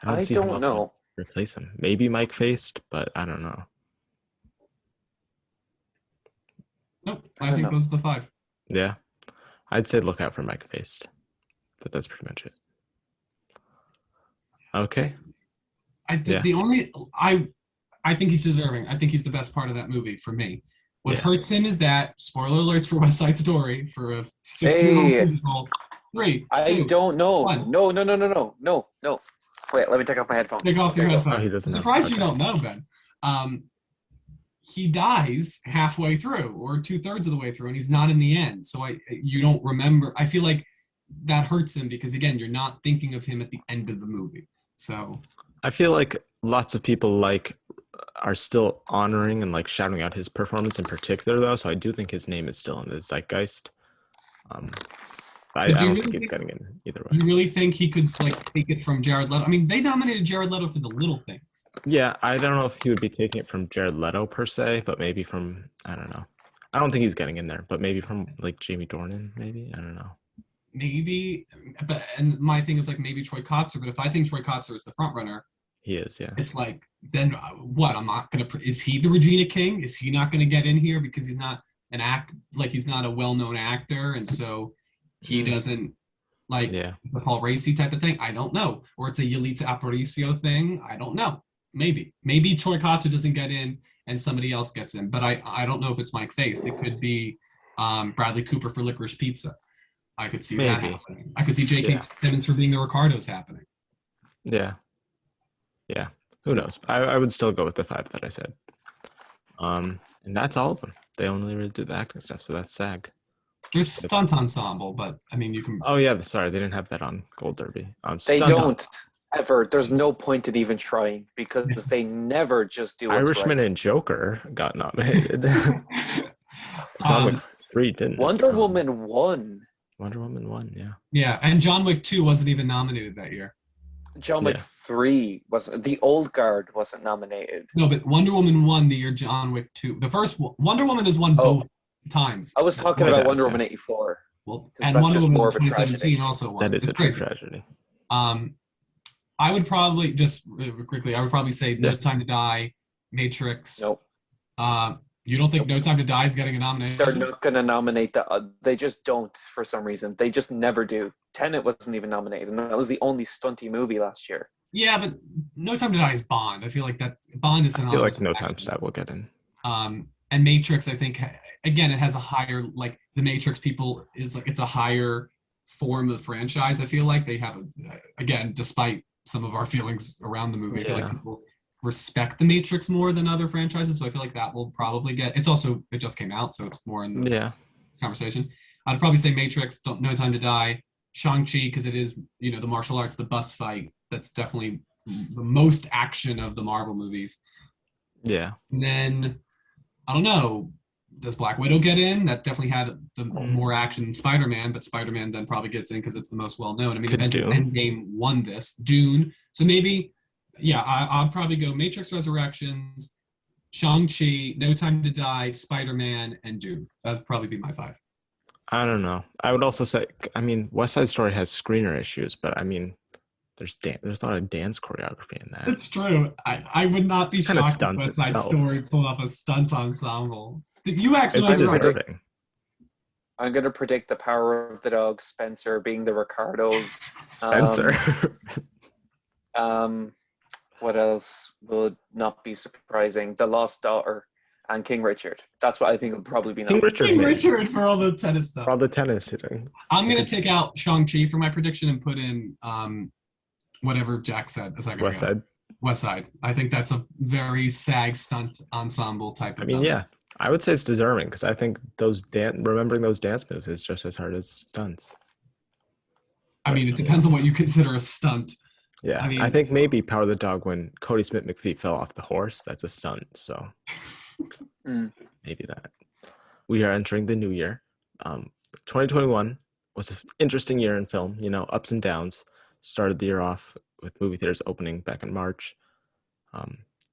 I see who don't else know. would replace him. Maybe Mike Faced, but I don't know. Nope, I think those are the five. Yeah, I'd say look out for Mike Faced, but that's pretty much it. Okay. I think he's deserving. I think he's the best part of that movie for me. What hurts him is that, spoiler alerts for West Side Story, for a 16-year-old musical. 3, I 2, don't know. 1. No. Wait, let me take off my headphones. Take off your headphones. Oh, he doesn't I'm surprised you don't know, Ben. He dies halfway through, or 2/3 of the way through, and he's not in the end. So you don't remember. I feel like that hurts him because, again, you're not thinking of him at the end of the movie. So I feel like lots of people are still honoring and shouting out his performance in particular, though. So I do think his name is still in the zeitgeist. I don't think he's getting in either way. You really think he could take it from Jared Leto? I mean, they nominated Jared Leto for The Little Things. Yeah, I don't know if he would be taking it from Jared Leto per se, but maybe from, I don't know. I don't think he's getting in there, but maybe from Jamie Dornan, maybe? I don't know. Maybe, and my thing is maybe Troy Kotzer, but if I think Troy Kotzer is the front runner, he is, yeah. It's then what? I'm not gonna. Is he the Regina King? Is he not gonna get in here because he's not he's not a well-known actor, and so he doesn't it's a Paul Raci type of thing? I don't know, or it's a Yalitza Aparicio thing. I don't know. Maybe Troy Kotzer doesn't get in and somebody else gets in, but I don't know if it's Mike Face. It could be Bradley Cooper for Licorice Pizza. I could see that happening. I could see J.K. Simmons for being the Ricardos happening. Yeah. Yeah. Who knows? I would still go with the five that I said. And that's all of them. They only really do the acting stuff, so that's SAG. There's stunt ensemble, but I mean, you can. Oh yeah, sorry, they didn't have that on Gold Derby. They don't ever. There's no point in even trying because they never just do. Irishman and Joker got nominated. John Wick 3 didn't. Wonder Woman won. Wonder Woman 1, yeah. Yeah, and John Wick 2 wasn't even nominated that year. John Wick 3 wasn't. The Old Guard wasn't nominated. No, but Wonder Woman won the year John Wick 2. The first Wonder Woman has won both times. I was talking about Wonder Woman 84. Well, and Wonder Woman 2017 also won. That is a true tragedy. I would probably, just quickly, I would probably say No Time to Die, Matrix. Nope. You don't think No Time to Die is getting a They're nomination? not going to nominate that. They just don't for some reason. They just never do. Tenet wasn't even nominated, and that was the only stunty movie last year. Yeah, but No Time to Die is Bond. I feel like that Bond is I feel like synonymous with No Time to action. Die will get in. And Matrix, I think, again, it has a higher, like the Matrix people is like, it's a higher form of franchise. I feel like they have, again, despite some of our feelings around the movie, I feel like Yeah. people respect the Matrix more than other franchises. So I feel like that will probably get, it's also, it just came out, so it's more in the Yeah. conversation. I'd probably say Matrix, No Time to Die, Shang-Chi, because it is, the martial arts, the bus fight. That's definitely the most action of the Marvel movies. Yeah. And then I don't know. Does Black Widow get in? That definitely had the more action than Spider-Man, but Spider-Man then probably gets in because it's the most well-known. I mean, Could Avengers Dune. Endgame won this. Dune. So maybe, yeah, I'll probably go Matrix Resurrections, Shang-Chi, No Time to Die, Spider-Man, and Dune. That'd probably be my 5. I don't know. I would also say, I mean, West Side Story has screener issues, but I mean, there's a lot of dance choreography in that. It's true. I would not be Kind of shocked if stunts West Side itself. Story pulled off a stunt ensemble. You It'd actually be might be right. deserving. I'm going to predict the power of the dog, Spencer being the Ricardos. Spencer. What else would not be surprising? The Lost Daughter and King Richard. That's what I think will probably be King nominated. Richard, King maybe. Richard for all the tennis stuff. For all the tennis hitting. I'm gonna take out Shang-Chi for my prediction and put in whatever Jack said a second West ago. Side. West Side. I think that's a very SAG stunt ensemble type of. I mean, yeah, I would say it's deserving because I think remembering those dance moves is just as hard as stunts. I mean, it depends on what you consider a stunt. Yeah, I mean, I think maybe Power of the Dog when Cody Smith McPhee fell off the horse. That's a stunt. So maybe that. We are entering the new year. 2021 was an interesting year in film. Ups and downs. Started the year off with movie theaters opening back in March.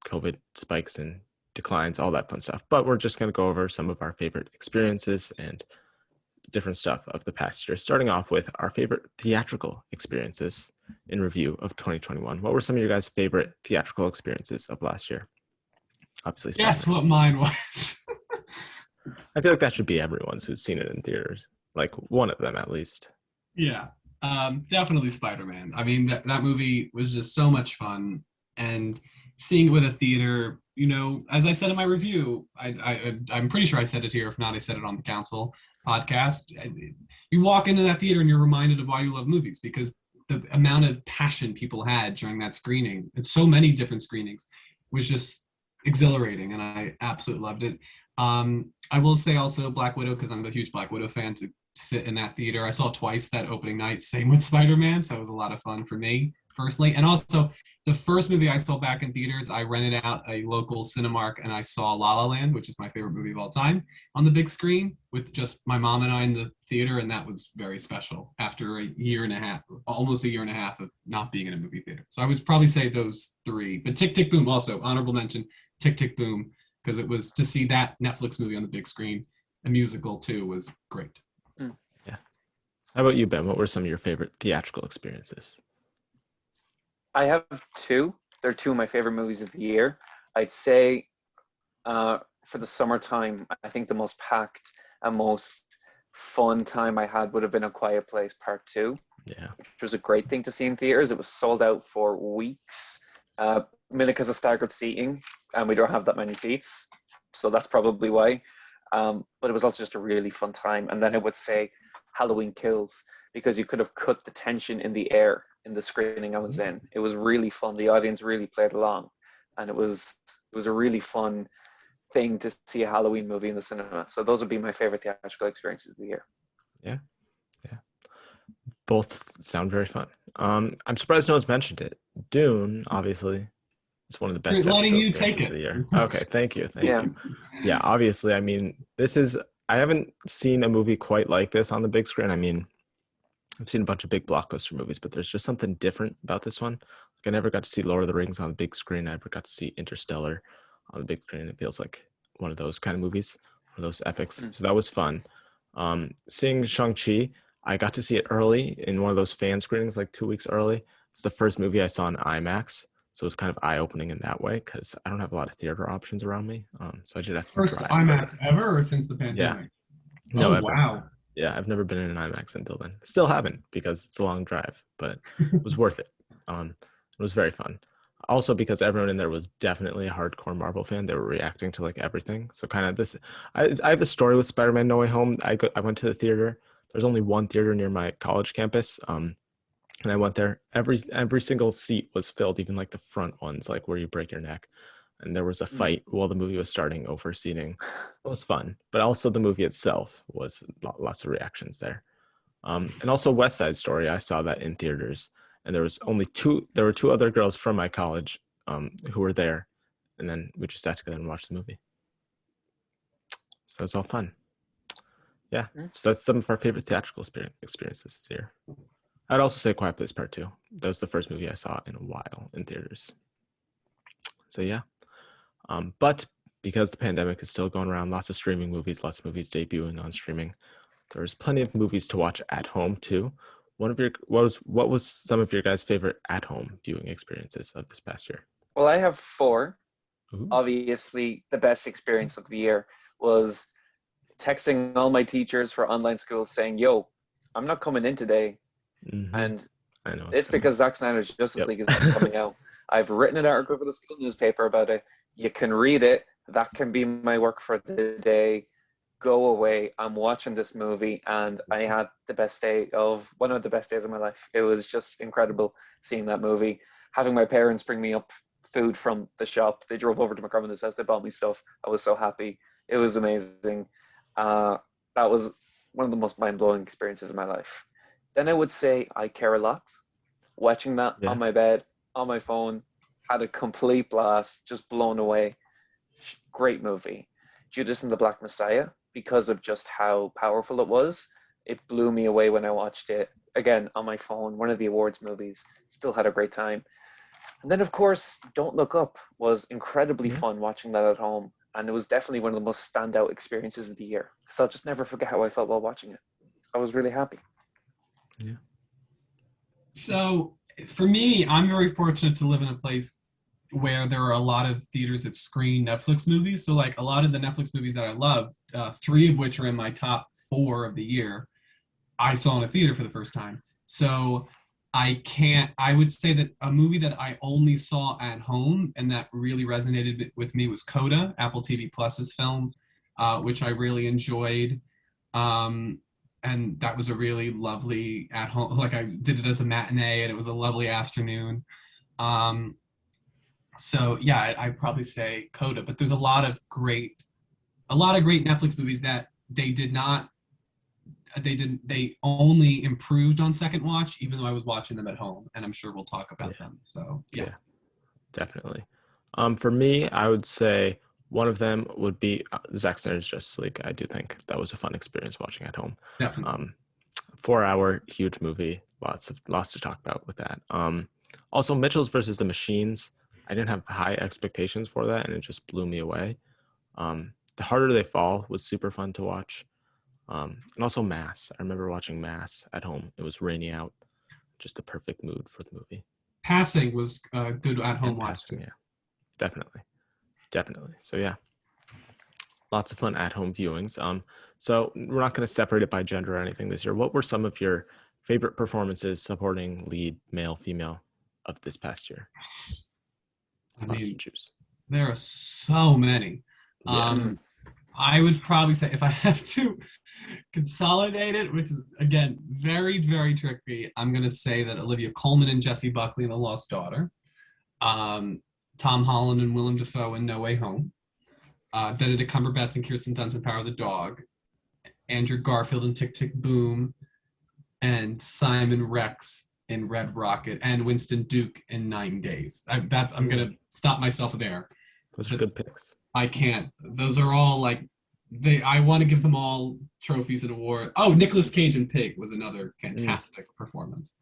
COVID spikes and declines, all that fun stuff. But we're just going to go over some of our favorite experiences and different stuff of the past year, starting off with our favorite theatrical experiences in review of 2021. What were some of your guys' favorite theatrical experiences of last year? Obviously, guess what mine was. I feel like that should be everyone's who's seen it in theaters, like one of them at least. Yeah, definitely Spider-Man. I mean, that movie was just so much fun, and seeing it with a theater, as I said in my review, I'm pretty sure I said it here. If not, I said it on the Council podcast. You walk into that theater and you're reminded of why you love movies, because the amount of passion people had during that screening, and so many different screenings, was just exhilarating, and I absolutely loved it. I will say also Black Widow, because I'm a huge Black Widow fan, to sit in that theater. I saw it twice that opening night, same with Spider-Man, so it was a lot of fun for me personally. And also, the first movie I saw back in theaters, I rented out a local Cinemark and I saw La La Land, which is my favorite movie of all time, on the big screen with just my mom and I in the theater, and that was very special after a year and a half, almost a year and a half of not being in a movie theater. So I would probably say those 3. But Tick, Tick, Boom also, honorable mention, Tick, Tick, Boom, because it was to see that Netflix movie on the big screen, a musical too, was great. Yeah. How about you, Ben? What were some of your favorite theatrical experiences? I have 2. They're 2 of my favorite movies of the year. I'd say for the summertime, I think the most packed and most fun time I had would have been A Quiet Place Part 2. Yeah. Which was a great thing to see in theaters. It was sold out for weeks. Mainly because of staggered seating, and we don't have that many seats. So that's probably why. But it was also just a really fun time. And then I would say Halloween Kills, because you could have cut the tension in the air in the screening I was in. It was really fun. The audience really played along, and it was a really fun thing to see a Halloween movie in the cinema. So those would be my favorite theatrical experiences of the year. Yeah. Both sound very fun. I'm surprised no one's mentioned it. Dune, obviously, it's one of the best letting you experiences take of the it. year. Okay, thank you. Yeah, obviously. I mean, I haven't seen a movie quite like this on the big screen. I mean, I've seen a bunch of big blockbuster movies, but there's just something different about this one. Like, I never got to see Lord of the Rings on the big screen. I never got to see Interstellar on the big screen. It feels like one of those kind of movies, one of those epics. So that was fun. Seeing Shang-Chi, I got to see it early in one of those fan screenings, like 2 weeks early. It's the first movie I saw in IMAX. So it was kind of eye-opening in that way because I don't have a lot of theater options around me. So I did have to First drive. IMAX ever, or since the Yeah. pandemic? No, Oh ever. wow. Yeah, I've never been in an IMAX until then. Still haven't because it's a long drive, but it was worth it. It was very fun. Also because everyone in there was definitely a hardcore Marvel fan. They were reacting to like everything. So kind of this, I have a story with Spider-Man No Way Home. I went to the theater. There's only one theater near my college campus. And I went there. Every single seat was filled, even like the front ones, like where you break your neck. And there was a fight while the movie was starting over seating. It was fun, but also the movie itself was lots of reactions there. And also West Side Story, I saw that in theaters, and there was only two. There were two other girls from my college who were there, and then we just sat together and watched the movie. So it was all fun. Yeah, so that's some of our favorite theatrical experiences this year. I'd also say Quiet Place Part 2. That was the first movie I saw in a while in theaters. So yeah. But because the pandemic is still going around, lots of streaming movies, lots of movies debuting on streaming. There's plenty of movies to watch at home too. What was some of your guys' favorite at home viewing experiences of this past year? Well, I have four. Ooh. Obviously, the best experience of the year was texting all my teachers for online school saying, "Yo, I'm not coming in today," and I know it's because Zack Snyder's Justice League is coming out. I've written an article for the school newspaper about it. You can read it. That can be my work for the day. Go away. I'm watching this movie, and I had one of the best days of my life. It was just incredible seeing that movie. Having my parents bring me up food from the shop. They drove over to my grandmother's house. They bought me stuff. I was so happy. It was amazing. That was one of the most mind-blowing experiences of my life. Then I would say I Care a Lot. Watching that on my bed, on my phone, had a complete blast, just blown away. Great movie. Judas and the Black Messiah, because of just how powerful it was, it blew me away when I watched it. Again, on my phone, one of the awards movies. Still had a great time. And then, of course, Don't Look Up was incredibly fun watching that at home. And it was definitely one of the most standout experiences of the year. Because I'll just never forget how I felt while watching it. I was really happy. Yeah. So for me, I'm very fortunate to live in a place where there are a lot of theaters that screen Netflix movies. So like a lot of the Netflix movies that I love, 3 of which are in my top 4 of the year, I saw in a theater for the first time. So I would say that a movie that I only saw at home and that really resonated with me was Coda, Apple TV Plus's film, which I really enjoyed. And that was a really lovely at home, like I did it as a matinee and it was a lovely afternoon. So yeah, I'd probably say Coda, but there's a lot of great Netflix movies that they only improved on second watch, even though I was watching them at home, and I'm sure we'll talk about them. So yeah, definitely. For me, I would say one of them would be Zack Snyder's Justice League. I do think that was a fun experience watching at home. Definitely. 4-hour huge movie, lots to talk about with that. Also Mitchell's versus the Machines. I didn't have high expectations for that, and it just blew me away. The Harder They Fall was super fun to watch. And also Mass. I remember watching Mass at home. It was rainy out, just the perfect mood for the movie. Passing was good at home watch too. Yeah, definitely. So yeah, lots of fun at home viewings. So we're not going to separate it by gender or anything this year. What were some of your favorite performances supporting lead, male, female, of this past year? I mean, choose. There are so many. I would probably say, if I have to consolidate it, which is again very, very tricky, I'm going to say that Olivia Colman and Jessie Buckley in The Lost Daughter, Tom Holland and Willem Dafoe in No Way Home, Benedict Cumberbatch and Kirsten Dunst in Power of the Dog, Andrew Garfield in Tick Tick Boom, and Simon Rex in Red Rocket, and Winston Duke in 9 Days. I'm going to stop myself there. Those are good picks. I can't. Those are all like I want to give them all trophies and awards. Oh, Nicolas Cage in Pig was another fantastic performance.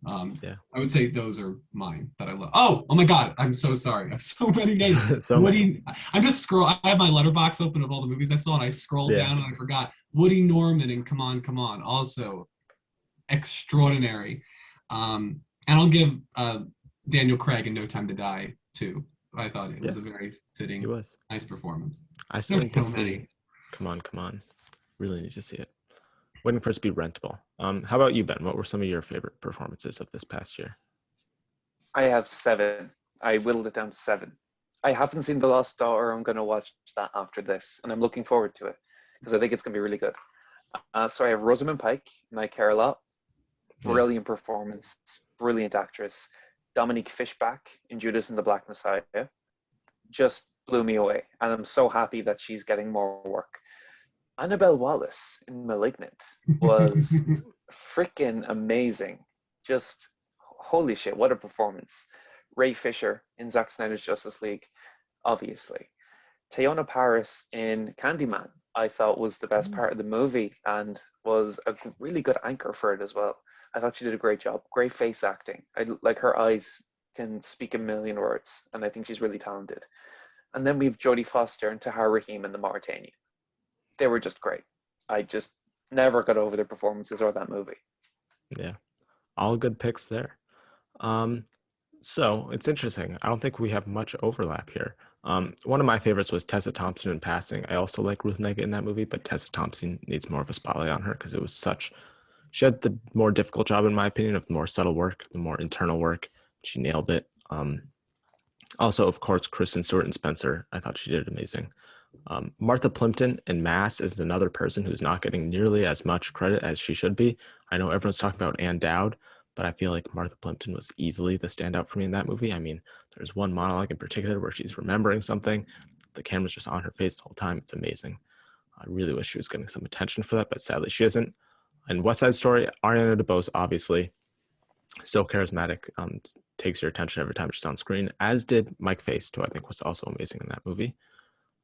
I would say those are mine that I love. Oh my God, I'm so sorry. I have so many names. I'm just I have my letterbox open of all the movies I saw, and I scrolled down and I forgot. Woody Norman in Come On, also extraordinary. And I'll give Daniel Craig in No Time to Die too. I thought it was a very He fitting, was. nice performance. I still need There's to so see. many. Come on. Really need to see it. Waiting for it to be rentable. How about you, Ben? What were some of your favorite performances of this past year? I have 7. I whittled it down to 7. I haven't seen The Lost Daughter. I'm going to watch that after this, and I'm looking forward to it because I think it's going to be really good. So I have Rosamund Pike, and I care a lot. Yeah. Brilliant performance, brilliant actress. Dominique Fishback in Judas and the Black Messiah just blew me away, and I'm so happy that she's getting more work. Annabelle Wallace in *Malignant* was freaking amazing. Just holy shit, what a performance. Ray Fisher in Zack Snyder's Justice League, obviously. Teyona Paris in *Candyman* I thought was the best part of the movie and was a really good anchor for it as well. I thought she did a great job. Great face acting. Like her eyes can speak a million words, and I think she's really talented. And then we have Jodie Foster and Tahar Rahim in *The Mauritanian*. They were just great. I just never got over their performances or that movie. Yeah, all good picks there. So it's interesting. I don't think we have much overlap here. One of my favorites was Tessa Thompson in Passing. I also like Ruth Negga in that movie, but Tessa Thompson needs more of a spotlight on her because it was she had the more difficult job, in my opinion, of the more subtle work, the more internal work. She nailed it. Also, of course, Kristen Stewart and Spencer. I thought she did amazing. Martha Plimpton in Mass is another person who's not getting nearly as much credit as she should be. I know everyone's talking about Ann Dowd, but I feel like Martha Plimpton was easily the standout for me in that movie. I mean, there's one monologue in particular where she's remembering something. The camera's just on her face the whole time. It's amazing. I really wish she was getting some attention for that, but sadly she isn't. And West Side Story, Ariana DeBose, obviously, so charismatic, takes your attention every time she's on screen, as did Mike Faist, who I think was also amazing in that movie.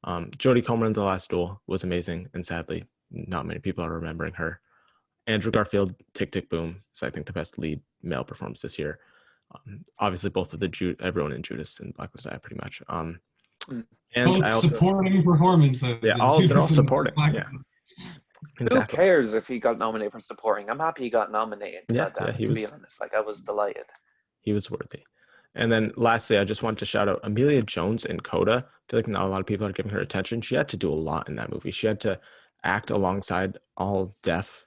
Jodie Comer in The Last Duel was amazing, and sadly, not many people are remembering her. Andrew Garfield, Tick, Tick, Boom is, I think, the best lead male performance this year. Obviously, both of everyone in Judas and Black Messiah, pretty much. And both I also, supporting performances. yeah, they're all supporting. Yeah, exactly. Who cares if he got nominated for supporting? I'm happy he got nominated. Yeah, To be honest, like I was delighted. He was worthy. And then lastly, I just wanted to shout out Amelia Jones in Coda. I feel like not a lot of people are giving her attention. She had to do a lot in that movie. She had to act alongside all deaf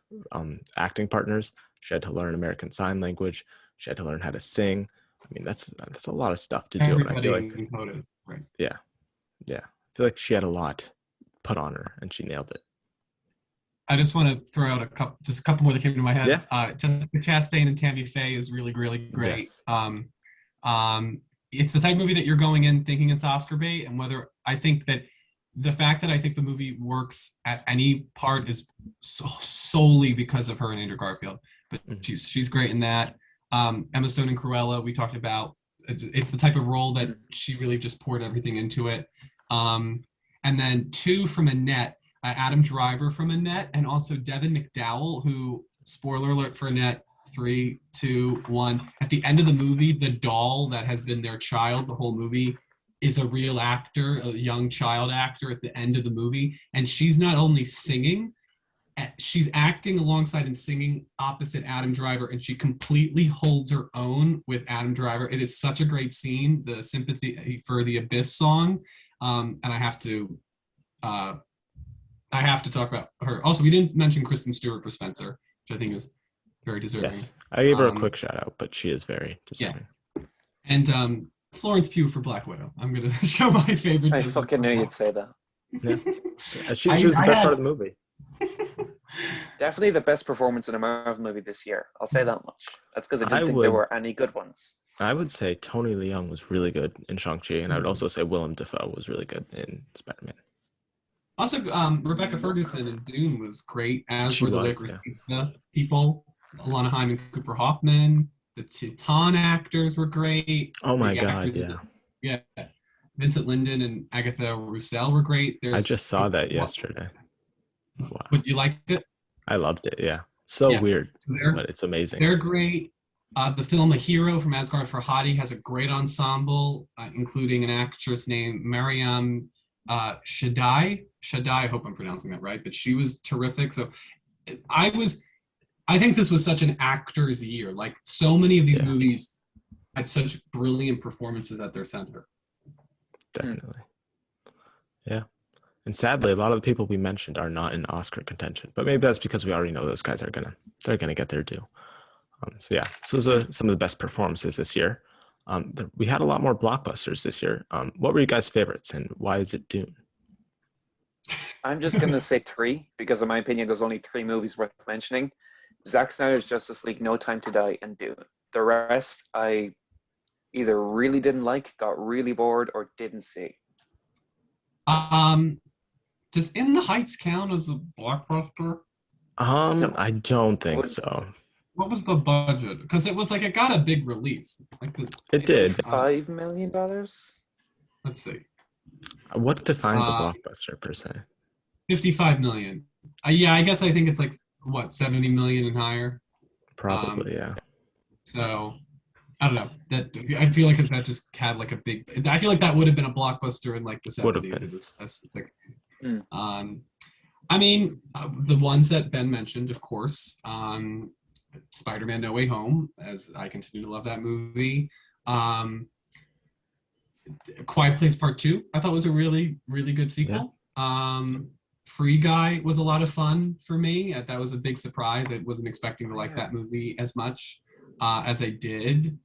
acting partners. She had to learn American Sign Language. She had to learn how to sing. I mean, that's a lot of stuff to do. And I feel like, in Coda, right? Yeah. I feel like she had a lot put on her, and she nailed it. I just want to throw out a couple more that came to my head. Yeah. Jessica Chastain and Tammy Faye is really, really great. Yes. It's the type of movie that you're going in thinking it's Oscar bait, and whether I think that the fact that I think the movie works at any part is solely because of her and Andrew Garfield. But she's great in that. Emma Stone in Cruella, we talked about. It's the type of role that she really just poured everything into it. And then 2 from Annette. Adam Driver from Annette, and also Devin McDowell, who, spoiler alert for Annette, 3, 2, 1. At the end of the movie, the doll that has been their child the whole movie is a real actor, a young child actor at the end of the movie. And she's not only singing, she's acting alongside and singing opposite Adam Driver, and she completely holds her own with Adam Driver. It is such a great scene, the Sympathy for the Abyss song. And I have to talk about her. Also, we didn't mention Kristen Stewart for Spencer, which I think is very deserving. Yes, I gave her a quick shout out, but she is very deserving. Yeah. And Florence Pugh for Black Widow. I'm going to show my favorite. I fucking knew you'd say that. Yeah. She was the best part of the movie. Definitely the best performance in a Marvel movie this year. I'll say that much. That's because I didn't think there were any good ones. I would say Tony Leung was really good in Shang-Chi, and I would also say Willem Dafoe was really good in Spider-Man. Also, Rebecca Ferguson in Dune was great, as were the Licorice Pizza people. Alana Haim and Cooper Hoffman. The Titan actors were great. Oh my God, yeah. Yeah. Vincent Lindon and Agatha Roussel were great. I just saw that yesterday. Wow. But you liked it? I loved it, yeah. Weird, but it's amazing. They're great. The film A Hero from Asghar Farhadi has a great ensemble, including an actress named Mariam Shaddai, I hope I'm pronouncing that right, but she was terrific. So I think this was such an actor's year. Like so many of these movies, such brilliant performances at their center. Definitely. Yeah. And sadly, a lot of the people we mentioned are not in Oscar contention, but maybe that's because we already know those guys they're gonna get their due. So yeah, so those are some of the best performances this year. We had a lot more blockbusters this year. What were you guys' favorites, and why is it Dune? I'm just gonna say three because, in my opinion, there's only three movies worth mentioning: Zack Snyder's Justice League, No Time to Die, and Dune. The rest, I either really didn't like, got really bored, or didn't see. Does In the Heights count as a blockbuster? No, I don't it think was so. What was the budget? Because it was like it got a big release. It did. $55 million. Let's see. What defines a Uh, blockbuster per se? 55 million. Yeah, I guess I think it's like what 70 million and higher. Probably, yeah. So I don't know. That I feel like that just had like a big. I feel like that would have been a blockbuster in like the Would have 70s. been. It was. It's like. Mm. I mean, the ones that Ben mentioned, of course. Spider-Man: No Way Home, as I continue to love that movie. Quiet Place Part 2, I thought was a really, really good sequel. Yeah. Free Guy was a lot of fun for me. That was a big surprise. I wasn't expecting to like that movie as much as I did.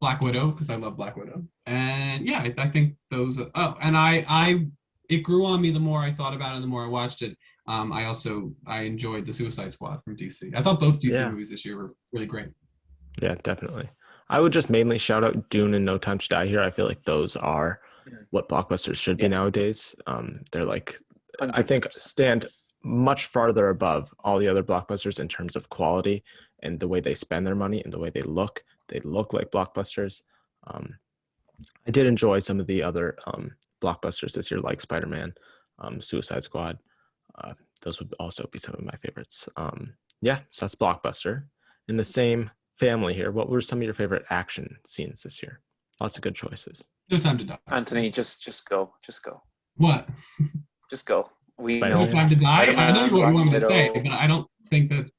Black Widow, because I love Black Widow. And yeah, I think those. And it grew on me the more I thought about it, the more I watched it. I enjoyed the Suicide Squad from DC. I thought both DC movies this year were really great. Yeah, definitely. I would just mainly shout out Dune and No Time to Die here. I feel like those are what blockbusters should be nowadays. They're like, 100%. I think, stand much farther above all the other blockbusters in terms of quality and the way they spend their money and the way they look. They look like blockbusters. I did enjoy some of the other blockbusters this year, like Spider-Man, Suicide Squad. Those would also be some of my favorites. Yeah, so that's blockbuster. In the same family here, what were some of your favorite action scenes this year? Lots of good choices. No Time to Die. Anthony, just go. What? Just go. We know No Time to Die. I know what you want me to say, but I don't think that.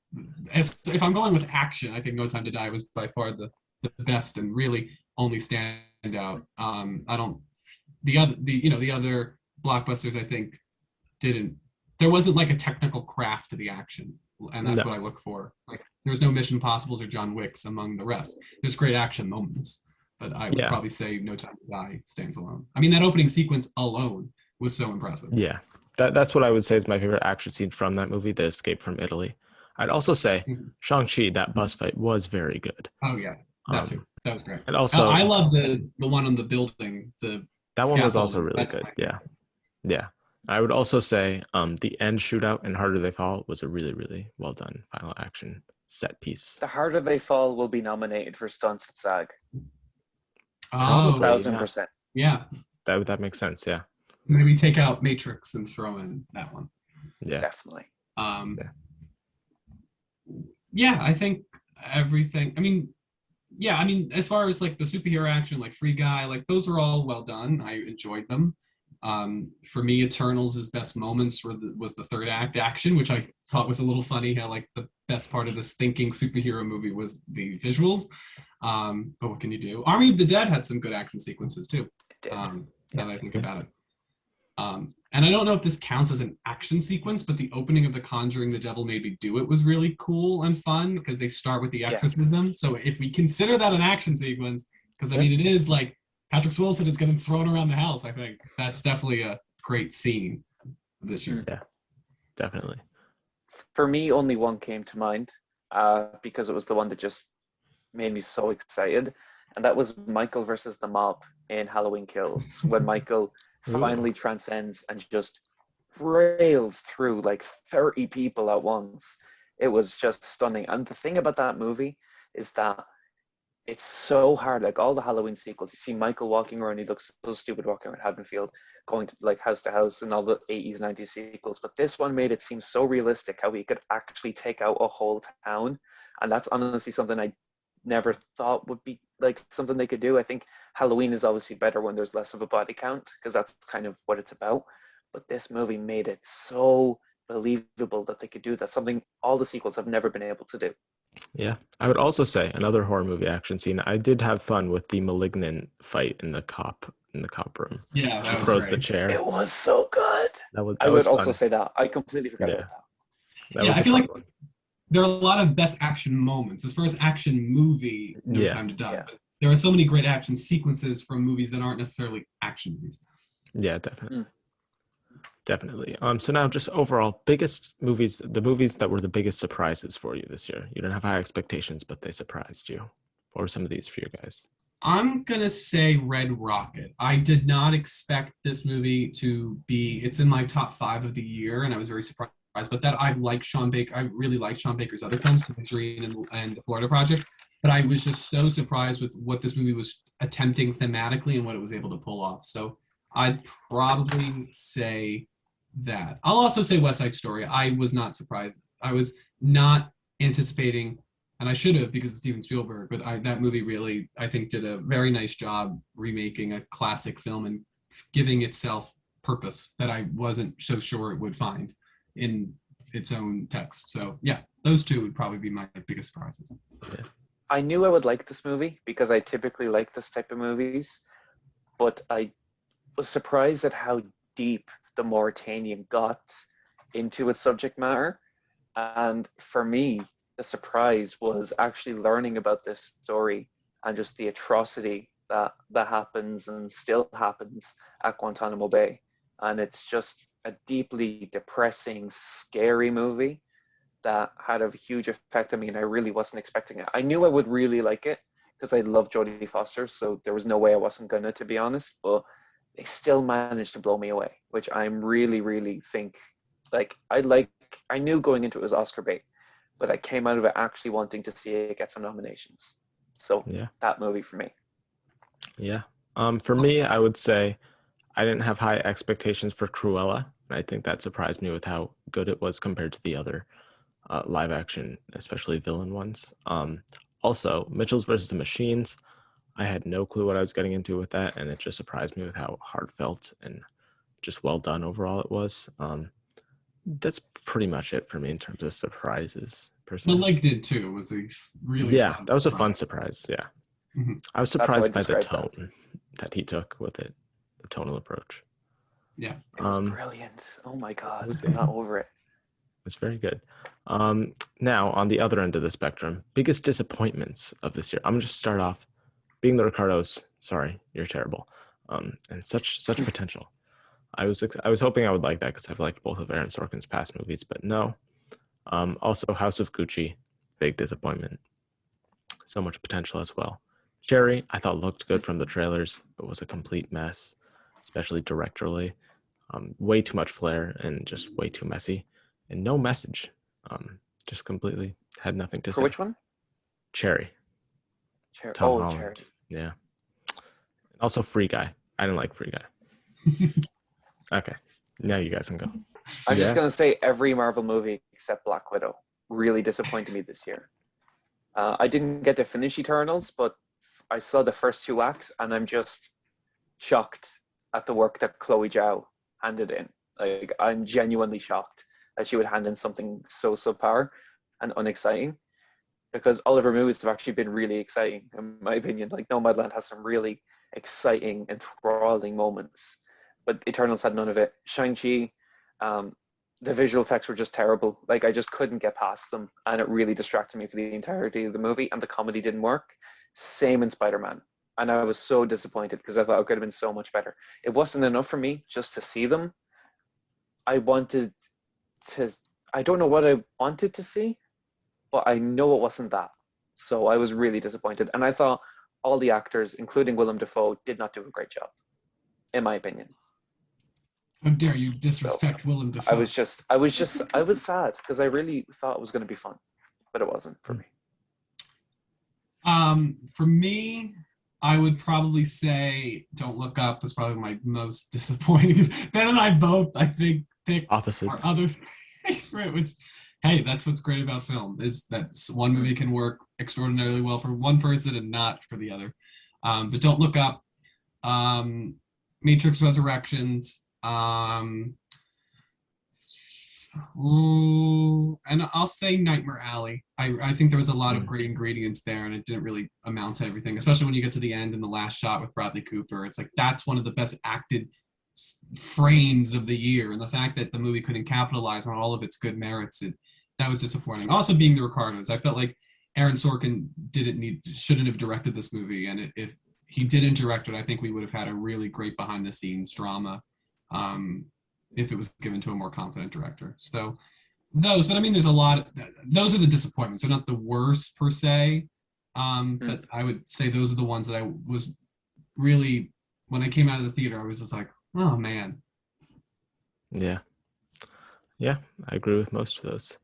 If I'm going with action, I think No Time to Die was by far the best and really only stand out. I don't. The other blockbusters I think didn't. There wasn't like a technical craft to the action, and that's what I look for. Like there was no Mission Impossibles or John Wicks among the rest. There's great action moments, but I would probably say No Time to Die stands alone. I mean, that opening sequence alone was so impressive. Yeah, that's what I would say is my favorite action scene from that movie, The Escape from Italy. I'd also say Shang-Chi, that bus fight was very good. Oh yeah, that too. That was great. And also, I love the one on the building. That one was also really good. Yeah. I would also say the end shootout in Harder They Fall was a really, really well done final action set piece. The Harder They Fall will be nominated for stunts at SAG. Probably, 1,000%. Yeah. That makes sense. Yeah. Maybe take out Matrix and throw in that one. Yeah. Definitely. Yeah, I think everything. I mean, as far as like the superhero action, like Free Guy, like those are all well done. I enjoyed them. For me, Eternals' best moments was the third act action, which I thought was a little funny. How like the best part of this thinking superhero movie was the visuals. But what can you do? Army of the Dead had some good action sequences too. Now that I think about it. And I don't know if this counts as an action sequence, but the opening of The Conjuring, The Devil Made Me Do It was really cool and fun because they start with the exorcism. So if we consider that an action sequence, because I mean, it is like Patrick Wilson is getting thrown around the house. I think that's definitely a great scene this year. Yeah, definitely. For me, only one came to mind because it was the one that just made me so excited. And that was Michael versus the mob in Halloween Kills, when Michael finally transcends and just rails through like 30 people at once. It was just stunning. And the thing about that movie is that it's so hard. Like all the Halloween sequels, you see Michael walking around, he looks so stupid walking around Haddonfield, going to like house to house, and all the 80s, 90s sequels. But this one made it seem so realistic how he could actually take out a whole town. And that's honestly something I never thought would be like something they could do. I think Halloween is obviously better when there's less of a body count because that's kind of what it's about. But this movie made it so believable that they could do that, something all the sequels have never been able to do. Yeah. I would also say another horror movie action scene. I did have fun with the malignant fight in the cop room. Yeah, She that was throws the great. chair. It was so good. That I was would also fun. say that. I completely forgot Yeah. about that. That Yeah, was I a feel fun like one. there are a lot of best action moments. As far as action movie, No Yeah. Time to Die. Yeah. But there are so many great action sequences from movies that aren't necessarily action movies. Yeah, definitely. Mm. Definitely. So now just overall biggest movies, the movies that were the biggest surprises for you this year. You didn't have high expectations, but they surprised you. What were some of these for you guys? I'm gonna say Red Rocket. I did not expect this movie to be. It's in my top 5 of the year, and I was very surprised. But that I like Sean Baker. I really like Sean Baker's other films, Tangerine and The Florida Project. But I was just so surprised with what this movie was attempting thematically and what it was able to pull off. So I'd probably say that. I'll also say West Side Story. I was not surprised. I was not anticipating, and I should have because it's Steven Spielberg. But that movie really, I think, did a very nice job remaking a classic film and giving itself purpose that I wasn't so sure it would find in its own text. So yeah, those two would probably be my biggest surprises. Yeah. I knew I would like this movie because I typically like this type of movies, but I was surprised at how deep the Mauritanian got into its subject matter. And for me, the surprise was actually learning about this story and just the atrocity that happens and still happens at Guantanamo Bay. And it's just a deeply depressing, scary movie that had a huge effect on me, and I really wasn't expecting it. I knew I would really like it because I love Jodie Foster, so there was no way I wasn't gonna, to be honest. But they still managed to blow me away, which I'm really, really think like I knew going into it was Oscar bait, but I came out of it actually wanting to see it get some nominations. So Yeah. that movie for me. Yeah. For me, I would say I didn't have high expectations for Cruella, and I think that surprised me with how good it was compared to the other live action, especially villain ones. Also, Mitchell's versus the Machines. I had no clue what I was getting into with that, and it just surprised me with how heartfelt and just well done overall it was. That's pretty much it for me in terms of surprises per The se. Leg did too. It was a really Yeah, fun that was a fun surprise. surprise. Yeah, Mhm. I was That's how I surprised by the described that. tone that he took with it, the tonal approach. Yeah. It was Um, brilliant. Oh my god, was I'm yeah, not over it. was very good. Now on the other end of the spectrum, biggest disappointments of this year. I'm gonna just start off being the Ricardos. Sorry, you're terrible. And such potential. I was hoping I would like that because I've liked both of Aaron Sorkin's past movies, but no. Also, House of Gucci, big disappointment. So much potential as well. Cherry, I thought looked good from the trailers, but was a complete mess, especially directorially. Way too much flair and just way too messy, and no message. Just completely had nothing to For say. which one? Cherry, Cherry. Tom Oh, Holland. Cherry. Yeah. Also, Free Guy. I didn't like Free Guy. Okay, now you guys can go. I'm just Yeah. gonna say every Marvel movie except Black Widow really disappointed me this year. I didn't get to finish Eternals, but I saw the first 2 acts, and I'm just shocked at the work that Chloe Zhao handed in. Like, I'm genuinely shocked that she would hand in something so subpar and unexciting, because all of her movies have actually been really exciting, in my opinion. Like, Nomadland has some really exciting, enthralling moments, but Eternals had none of it. Shang-Chi, um, the visual effects were just terrible. Like, I just couldn't get past them, and it really distracted me for the entirety of the movie, and the comedy didn't work. Same in Spider-Man. And I was so disappointed because I thought it could have been so much better. It wasn't enough for me just to see them. I wanted to, I don't know what I wanted to see, but I know it wasn't that. So I was really disappointed. And I thought all the actors, including Willem Dafoe, did not do a great job, in my opinion. How dare you So disrespect Willem I Dafoe? was sad because I really thought it was going to be fun, but it wasn't for me. For me, I would probably say Don't Look Up was probably my most disappointing. Ben and I both, I think, picked our Opposites. other favorite, which, hey, that's what's great about film, is that one movie can work extraordinarily well for one person and not for the other. But Don't Look Up, Matrix Resurrections, Ooh, and I'll say Nightmare Alley. I think there was a lot of Mm. great ingredients there, and it didn't really amount to everything. Especially when you get to the end and the last shot with Bradley Cooper. It's like that's one of the best acted frames of the year, and the fact that the movie couldn't capitalize on all of its good merits, that was disappointing. Also, being the Ricardos, I felt like Aaron Sorkin shouldn't have directed this movie, and if he didn't direct it, I think we would have had a really great behind the scenes drama. If it was given to a more confident director. So those, but I mean, there's a lot. Those are the disappointments. They're not the worst per se, but I would say those are the ones that I was really, when I came out of the theater, I was just like, oh man. Yeah. Yeah, I agree with most of those.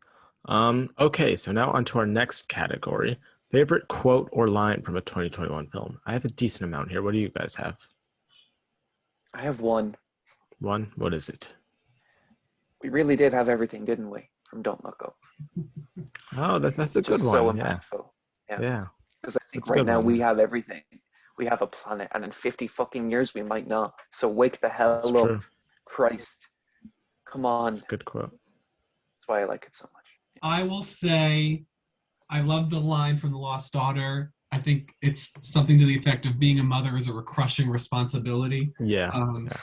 Okay, so now on to our next category. Favorite quote or line from a 2021 film. I have a decent amount here. What do you guys have? I have one. One? What is it? We really did have everything, didn't we? From Don't Look Up. Oh, that's a good Just one. so Yeah. impactful. Yeah. Because I think That's a right good now one, we yeah. have everything. We have a planet, and in 50 fucking years we might not. So wake the That's hell up, true. Christ! Come on. That's a good quote. That's why I like it so much. I will say, I love the line from The Lost Daughter. I think it's something to the effect of being a mother is a crushing responsibility. Yeah. Um, Yeah.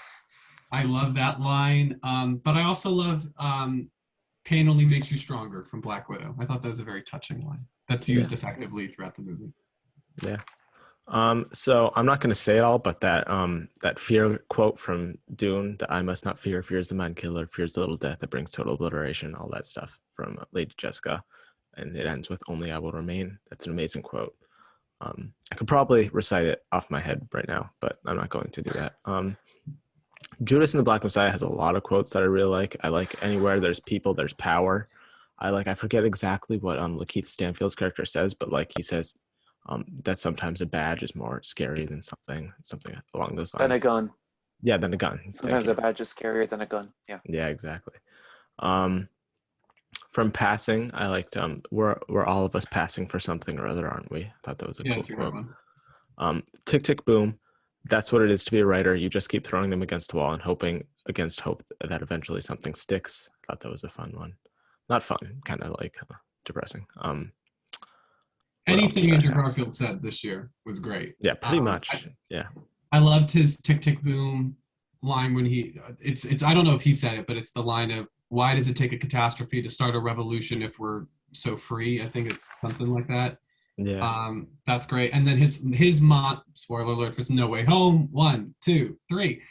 I love that line. But I also love Pain Only Makes You Stronger from Black Widow. I thought that was a very touching line that's used effectively throughout the movie. Yeah. So I'm not going to say it all, but that fear quote from Dune, that I must not fear, fear is the mind killer, fear is the little death that brings total obliteration, all that stuff from Lady Jessica, and it ends with "Only I will remain." That's an amazing quote. I could probably recite it off my head right now, but I'm not going to do that. Judas and the Black Messiah has a lot of quotes that I really like. I like anywhere there's people, there's power. I forget exactly what Lakeith Stanfield's character says, but like he says that sometimes a badge is more scary than something along those lines. Then a gun. Yeah, than a gun. Sometimes a badge is scarier than a gun. Yeah. Yeah, exactly. From Passing, I liked we're all of us passing for something or other, aren't we? I thought that was a cool quote. Tick Tick Boom. That's what it is to be a writer. You just keep throwing them against the wall and hoping against hope that eventually something sticks. I thought that was a fun one. Not fun, kind of like depressing. Anything Andrew Garfield said this year was great. Yeah, pretty much. Yeah. I loved his Tick Tick Boom line when it's I don't know if he said it, but it's the line of, why does it take a catastrophe to start a revolution if we're so free? I think it's something like that. Yeah. That's great. And then his spoiler alert for No Way Home, 1, 2, 3.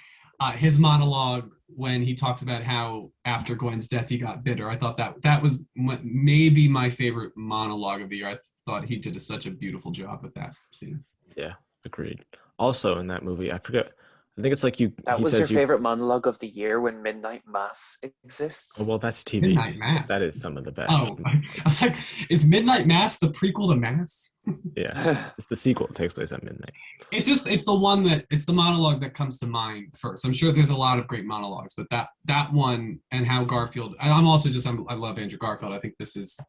His monologue when he talks about how after Gwen's death he got bitter. I thought that was maybe my favorite monologue of the year. I thought he did such a beautiful job with that scene. Yeah, agreed. Also in that movie, I think it's like you. That was your favorite monologue of the year when Midnight Mass exists? Oh, well, that's TV. Midnight Mass. That is some of the best. Oh, I was like, is Midnight Mass the prequel to Mass? Yeah, it's the sequel. It takes place at midnight. It's the monologue that comes to mind first. I'm sure there's a lot of great monologues, but that one and how Garfield. I love Andrew Garfield. I think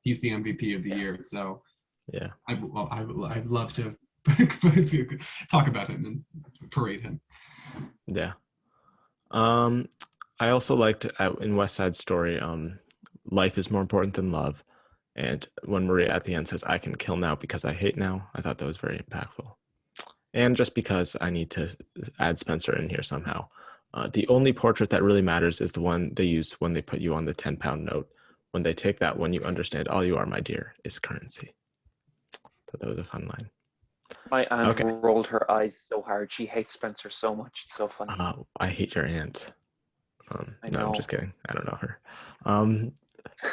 he's the MVP of the year. So yeah, I'd love to talk about him and parade him. Yeah. I also liked in West Side Story, life is more important than love. And when Maria at the end says, I can kill now because I hate now, I thought that was very impactful. And just because I need to add Spencer in here somehow, the only portrait that really matters is the one they use when they put you on the 10-pound note. When they take that, when you understand all you are, my dear, is currency. Thought that was a fun line. My aunt rolled her eyes so hard. She hates Spencer so much. It's so funny. I hate your aunt. No, I'm just kidding. I don't know her.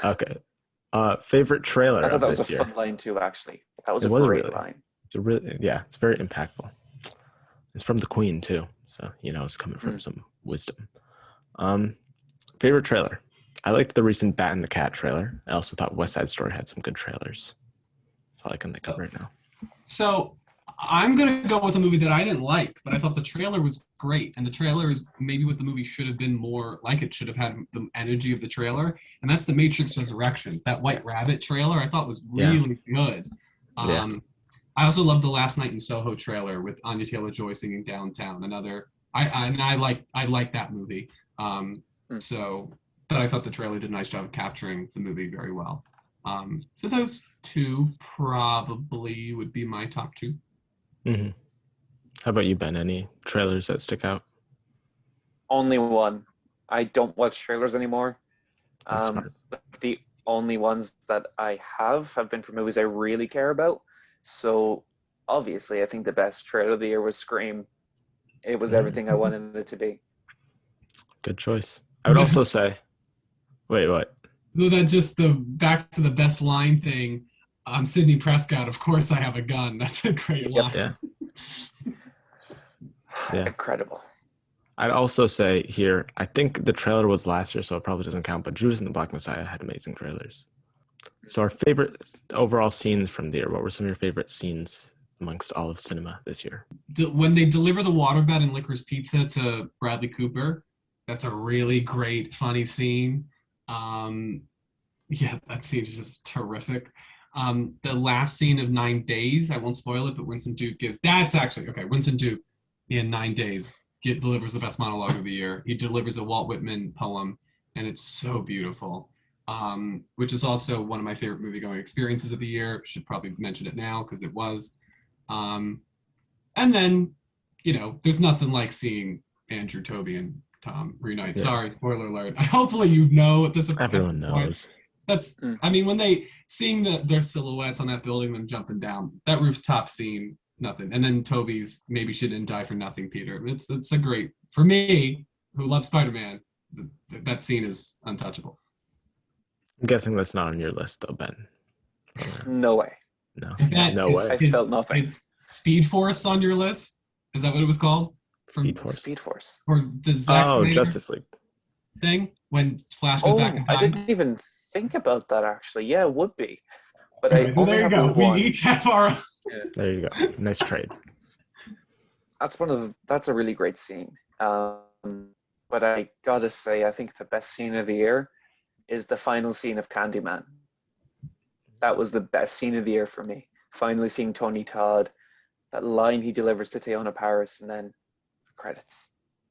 Okay. Favorite trailer I thought that of this was a year. fun line too, actually. That was a great line. It's very impactful. It's from the Queen too, so it's coming from some wisdom. Favorite trailer. I liked the recent Bat and the Cat trailer. I also thought West Side Story had some good trailers. That's all I can think of right now. So I'm going to go with a movie that I didn't like, but I thought the trailer was great. And the trailer is maybe what the movie should have been more like. It should have had the energy of the trailer. And that's The Matrix Resurrections. That White Rabbit trailer I thought was really good. I also love the Last Night in Soho trailer with Anya Taylor-Joy singing Downtown. I like that movie. So but I thought the trailer did a nice job of capturing the movie very well. So those two probably would be my top two. Mm-hmm. How about you, Ben? Any trailers that stick out? Only one. I don't watch trailers anymore. That's smart. The only ones that I have been for movies I really care about. So obviously, I think the best trailer of the year was Scream. It was everything I wanted it to be. Good choice. I would also say, wait, what? Though that just the back to the best line thing. Sidney Prescott, of course I have a gun. That's a great line. Yeah. Yeah. Incredible. I'd also say here, I think the trailer was last year, so it probably doesn't count, but Judas and the Black Messiah had amazing trailers. So our favorite overall scenes from the year, what were some of your favorite scenes amongst all of cinema this year? When they deliver the waterbed and Licorice Pizza to Bradley Cooper, that's a really great, funny scene. Yeah, that scene is just terrific. The last scene of 9 Days, I won't spoil it, but Winston Duke Winston Duke in 9 Days delivers the best monologue of the year. He delivers a Walt Whitman poem, and it's so beautiful. Which is also one of my favorite movie-going experiences of the year. Should probably mention it now because it was. And then, there's nothing like seeing Andrew, Toby, and Tom reunite. Yeah. Sorry, spoiler alert. Hopefully you know at this point. Everyone knows. When they seeing their silhouettes on that building, them jumping down, that rooftop scene, nothing. And then Toby's maybe she didn't die for nothing, Peter. It's a great, for me, who loves Spider-Man, that scene is untouchable. I'm guessing that's not on your list, though, Ben. No way. No way. I felt nothing. Is Speed Force on your list? Is that what it was called? Speed Force. Speed Force. Or the Zack Snyder Justice League thing when Flash goes back in time. I didn't even think about that actually. Yeah, it would be. But there you go. We each have our. Yeah. There you go. Nice trade. That's a really great scene. But I gotta say, I think the best scene of the year is the final scene of Candyman. That was the best scene of the year for me. Finally seeing Tony Todd, that line he delivers to Teyonah Parris, and then credits.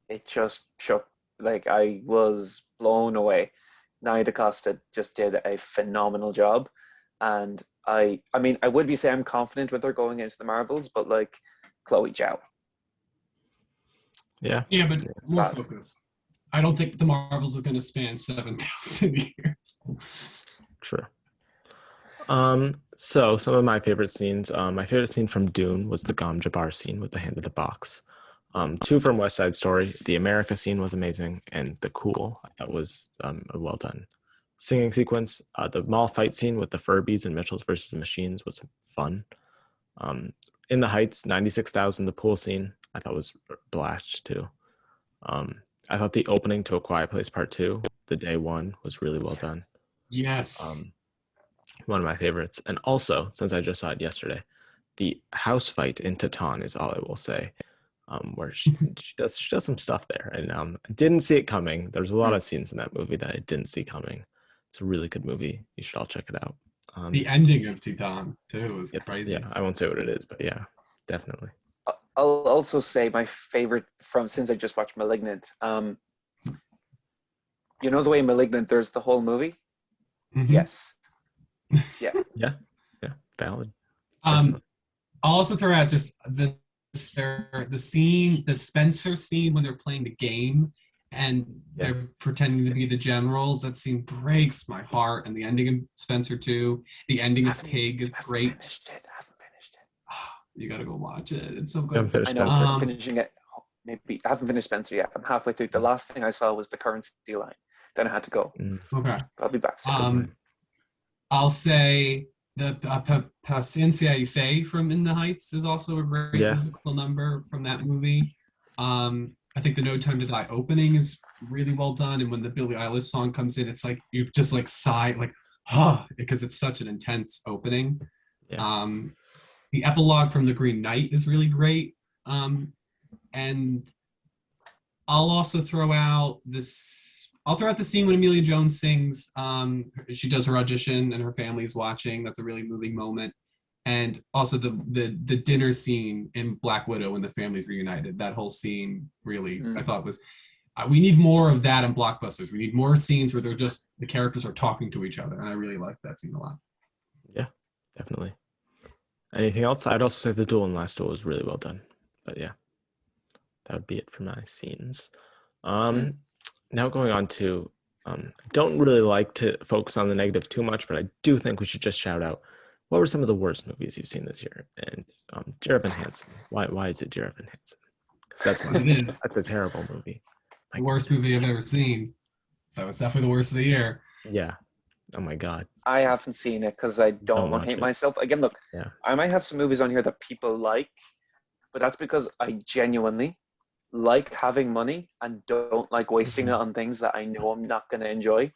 It just shook. Like, I was blown away. Nia DaCosta just did a phenomenal job. And I would be saying I'm confident with her going into the Marvels, but like Chloe Zhao. Yeah. Yeah, but more focused. I don't think the Marvels are going to span 7,000 years. True. So some of my favorite scenes. My favorite scene from Dune was the Gom Jabbar scene with the hand of the box. 2 from West Side Story. The America scene was amazing, and the Cool I thought was a well done singing sequence. The mall fight scene with the Furbies and Mitchells versus the Machines was fun. In the Heights, 96,000, the pool scene I thought was a blast too. I thought the opening to A Quiet Place Part 2, the day one, was really well done. Yes. One of my favorites. And also, since I just saw it yesterday, the house fight in Titan is all I will say. Where she does some stuff there. And I didn't see it coming. There's a lot of scenes in that movie that I didn't see coming. It's a really good movie. You should all check it out. The ending of Titan, too, is crazy. Yeah, I won't say what it is, but yeah, definitely. I'll also say my favorite since I just watched Malignant. You know the way Malignant, there's the whole movie? Mm-hmm. Yes. Yeah. Yeah, valid. I'll also throw out just the scene, the Spencer scene when they're playing the game and they're pretending to be the generals. That scene breaks my heart. And the ending of Spencer too. The ending of Pig is great. I haven't finished it. You gotta go watch it. It's so good. I know. I'm finishing it. Maybe I haven't finished Spencer yet. I'm halfway through. The last thing I saw was the currency line. Then I had to go. Okay. I'll be back. I'll say the Paciencia y Fe from In the Heights is also a great musical number from that movie. I think the No Time to Die opening is really well done, and when the Billie Eilish song comes in, it's like you just like sigh, like because it's such an intense opening. Yeah. The epilogue from The Green Knight is really great, and I'll also throw out this. I'll throw out the scene when Emilia Jones sings. She does her audition and her family's watching. That's a really moving moment. And also the dinner scene in Black Widow when the family's reunited. That whole scene really, I thought was We need more of that in blockbusters. We need more scenes where the characters are talking to each other, and I really like that scene a lot. Yeah, definitely. Anything else? I'd also say the duel and Last Duel was really well done. But yeah, that would be it for my scenes. Now going on to, I don't really like to focus on the negative too much, but I do think we should just shout out what were some of the worst movies you've seen this year. And Dear Evan Hansen. Why is it Dear Evan Hansen? Because that's a terrible movie. The worst movie I've ever seen. So it's definitely the worst of the year. Yeah. Oh my God. I haven't seen it because I don't hate myself. Again, look, I might have some movies on here that people like, but that's because I genuinely like having money and don't like wasting it on things that I know I'm not going to enjoy.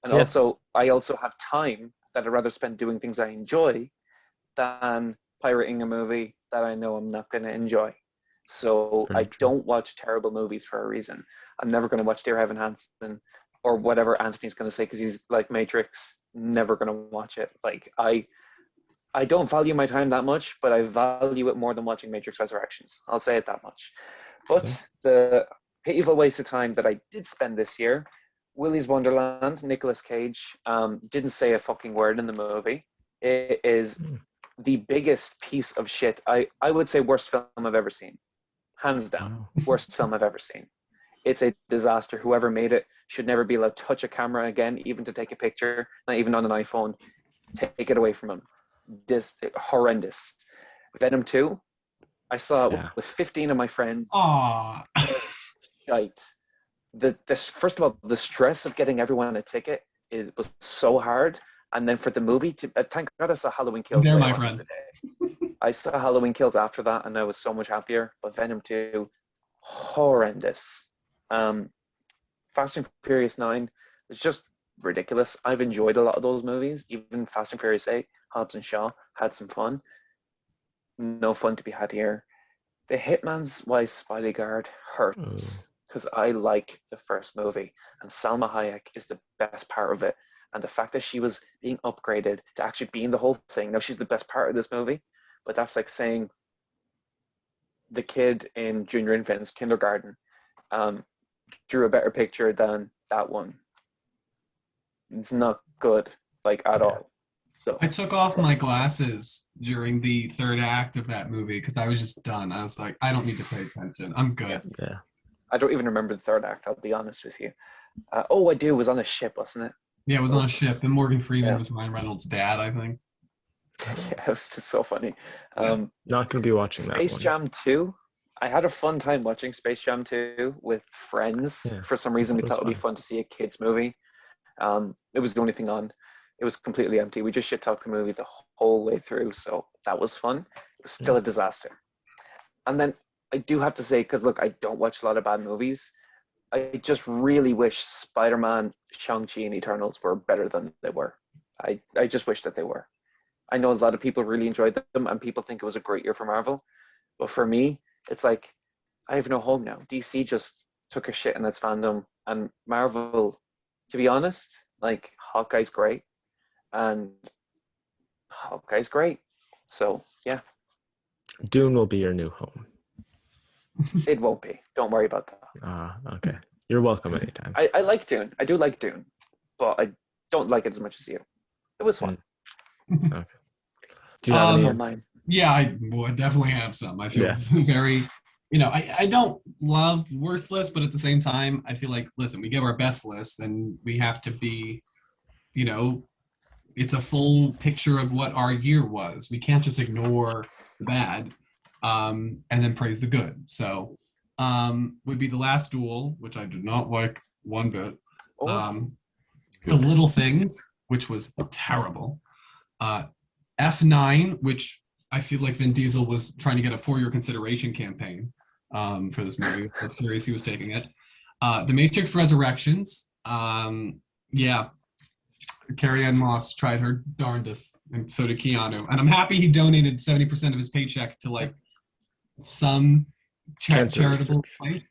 And also, I also have time that I'd rather spend doing things I enjoy than pirating a movie that I know I'm not going to enjoy. So I don't watch terrible movies for a reason. I'm never going to watch Dear Evan Hansen or whatever Anthony's going to say because he's like Matrix. Never going to watch it. Like I don't value my time that much, but I value it more than watching Matrix Resurrections. I'll say it that much. But the pitiful waste of time that I did spend this year, Willy's Wonderland, Nicolas Cage, didn't say a fucking word in the movie. It is the biggest piece of shit. I would say worst film I've ever seen. Hands down. Worst film I've ever seen. It's a disaster. Whoever made it should never be allowed to touch a camera again, even to take a picture, not even on an iPhone. Take it away from him. This horrendous. Venom 2, I saw it with 15 of my friends. Aww. Shite. First of all, the stress of getting everyone a ticket was so hard. And then for the movie, thank God I saw Halloween Kills. There, my friend. I saw Halloween Kills after that, and I was so much happier. But Venom 2, horrendous. Fast and Furious 9 was just ridiculous. I've enjoyed a lot of those movies. Even Fast and Furious 8, Hobbs and Shaw, had some fun. No fun to be had here. The Hitman's Wife's Bodyguard hurts because I like the first movie, and Salma Hayek is the best part of it. And the fact that she was being upgraded to actually being the whole thing, now she's the best part of this movie, but that's like saying the kid in junior infants, kindergarten, drew a better picture than that one. It's not good, like, at all. So I took off my glasses during the third act of that movie because I was just done. I was like, I don't need to pay attention. I'm good. Yeah. I don't even remember the third act, I'll be honest with you. I do. It was on a ship, wasn't it? Yeah, it was on a ship, and Morgan Freeman was Ryan Reynolds' dad, I think. Yeah, it was just so funny. Not going to be watching that one. Space Jam 2. I had a fun time watching Space Jam 2 with friends. Yeah, for some reason, we thought it would be fun to see a kids movie. It was the only thing on. It was completely empty. We just shit-talked the movie the whole way through, so that was fun. It was still a disaster. And then I do have to say, because look, I don't watch a lot of bad movies. I just really wish Spider-Man, Shang-Chi, and Eternals were better than they were. I just wish that they were. I know a lot of people really enjoyed them, and people think it was a great year for Marvel. But for me, it's like, I have no home now. DC just took a shit in its fandom, and Marvel, to be honest, like, Hawkeye's great, and Hawkeye's great. So, yeah. Dune will be your new home. It won't be. Don't worry about that. Okay. You're welcome anytime. I like Dune. I do like Dune, but I don't like it as much as you. It was fun. Okay. Do you have any? Yeah, I definitely have some. I feel very, I don't love worst list, but at the same time, I feel like, listen, we give our best list, and we have to be, it's a full picture of what our year was. We can't just ignore the bad. And then praise the good. So would be The Last Duel, which I did not like one bit. The Little Things, which was terrible. F9, which I feel like Vin Diesel was trying to get a 4-year consideration campaign for this movie. How serious he was taking it. The Matrix Resurrections. Carrie-Anne Moss tried her darndest, and so did Keanu. And I'm happy he donated 70% of his paycheck to some charitable place.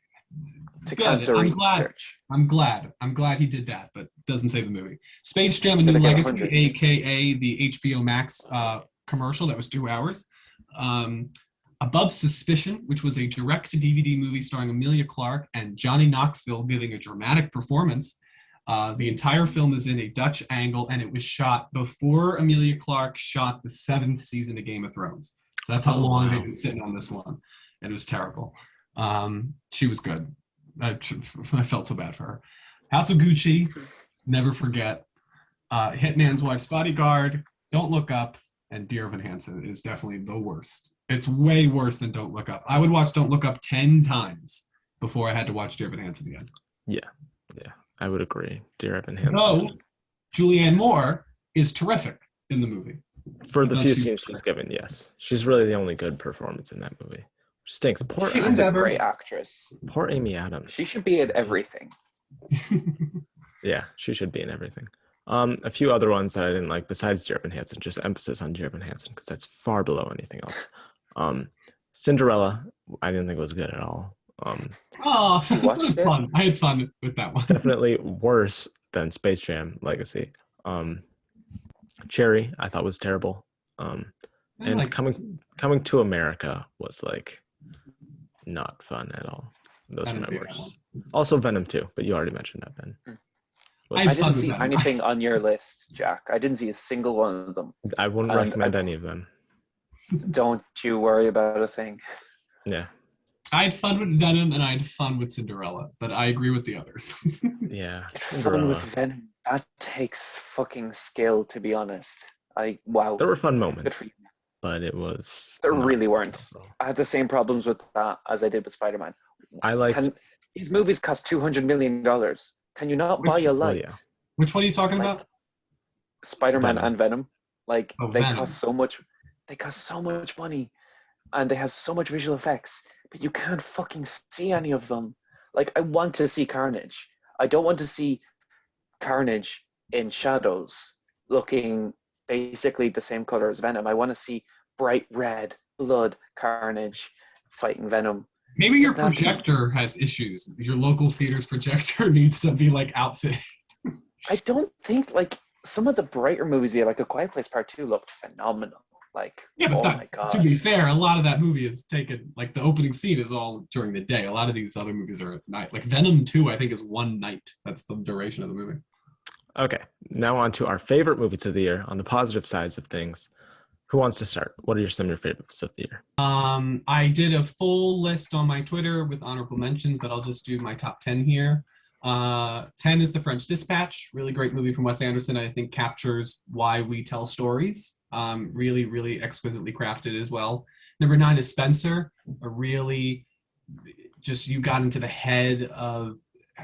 To cancer research. I'm glad he did that, but doesn't save the movie. Space Jam: A New Legacy, aka the HBO Max commercial that was 2 hours. Above Suspicion, which was a direct-to-DVD movie starring Emilia Clarke and Johnny Knoxville giving a dramatic performance. The entire film is in a Dutch angle, and it was shot before Emilia Clarke shot the 7th season of Game of Thrones. So that's how long they've been sitting on this one. And it was terrible. She was good. I felt so bad for her. House of Gucci, never forget. Hitman's Wife's Bodyguard, Don't Look Up, and Dear Evan Hansen is definitely the worst. It's way worse than Don't Look Up. I would watch Don't Look Up 10 times before I had to watch Dear Evan Hansen again. Yeah, I would agree. Dear Evan Hansen. Though Julianne Moore is terrific in the movie. For the few scenes she's given, yes. She's really the only good performance in that movie. She stinks. She's a great actress. Poor Amy Adams. She should be in everything. Yeah, she should be in everything. A few other ones that I didn't like besides Dear Evan Hansen, just emphasis on Dear Evan Hansen because that's far below anything else. Cinderella, I didn't think it was good at all. That was fun. I had fun with that one. Definitely worse than Space Jam Legacy. Cherry, I thought was terrible. And Coming to America was like not fun at all. Those are my worst. Also Venom 2, but you already mentioned that, Ben. I didn't see anything on your list, Jack. I didn't see a single one of them. I wouldn't recommend any of them. Don't you worry about a thing. Yeah. I had fun with Venom and I had fun with Cinderella, but I agree with the others. Yeah. Fun with Venom. That takes fucking skill, to be honest. Wow. There were fun moments, but it was... There really weren't. I had the same problems with that as I did with Spider-Man. These movies cost $200 million. Can you not buy a light? Yeah. Which one are you talking about? Spider-Man and Venom. They Venom. cost so much. They cost so much money, and they have so much visual effects, but you can't fucking see any of them. I want to see Carnage. I don't want to see Carnage in shadows, looking basically the same color as Venom. I want to see bright red blood Carnage fighting Venom. Maybe your projector has issues. Your local theater's projector needs to be outfitted. I don't think some of the brighter movies we had, A Quiet Place Part 2 looked phenomenal. My god. To be fair, a lot of that movie is taken, the opening scene is all during the day. A lot of these other movies are at night. Venom 2, I think, is one night. That's the duration of the movie. Okay, now on to our favorite movies of the year on the positive sides of things. Who wants to start? What are some of your favorites of the year? I did a full list on my Twitter with honorable mentions, but I'll just do my top 10 here. 10 is The French Dispatch, really great movie from Wes Anderson. I think captures why we tell stories. Really, really exquisitely crafted as well. Number 9 is Spencer, a really you got into the head of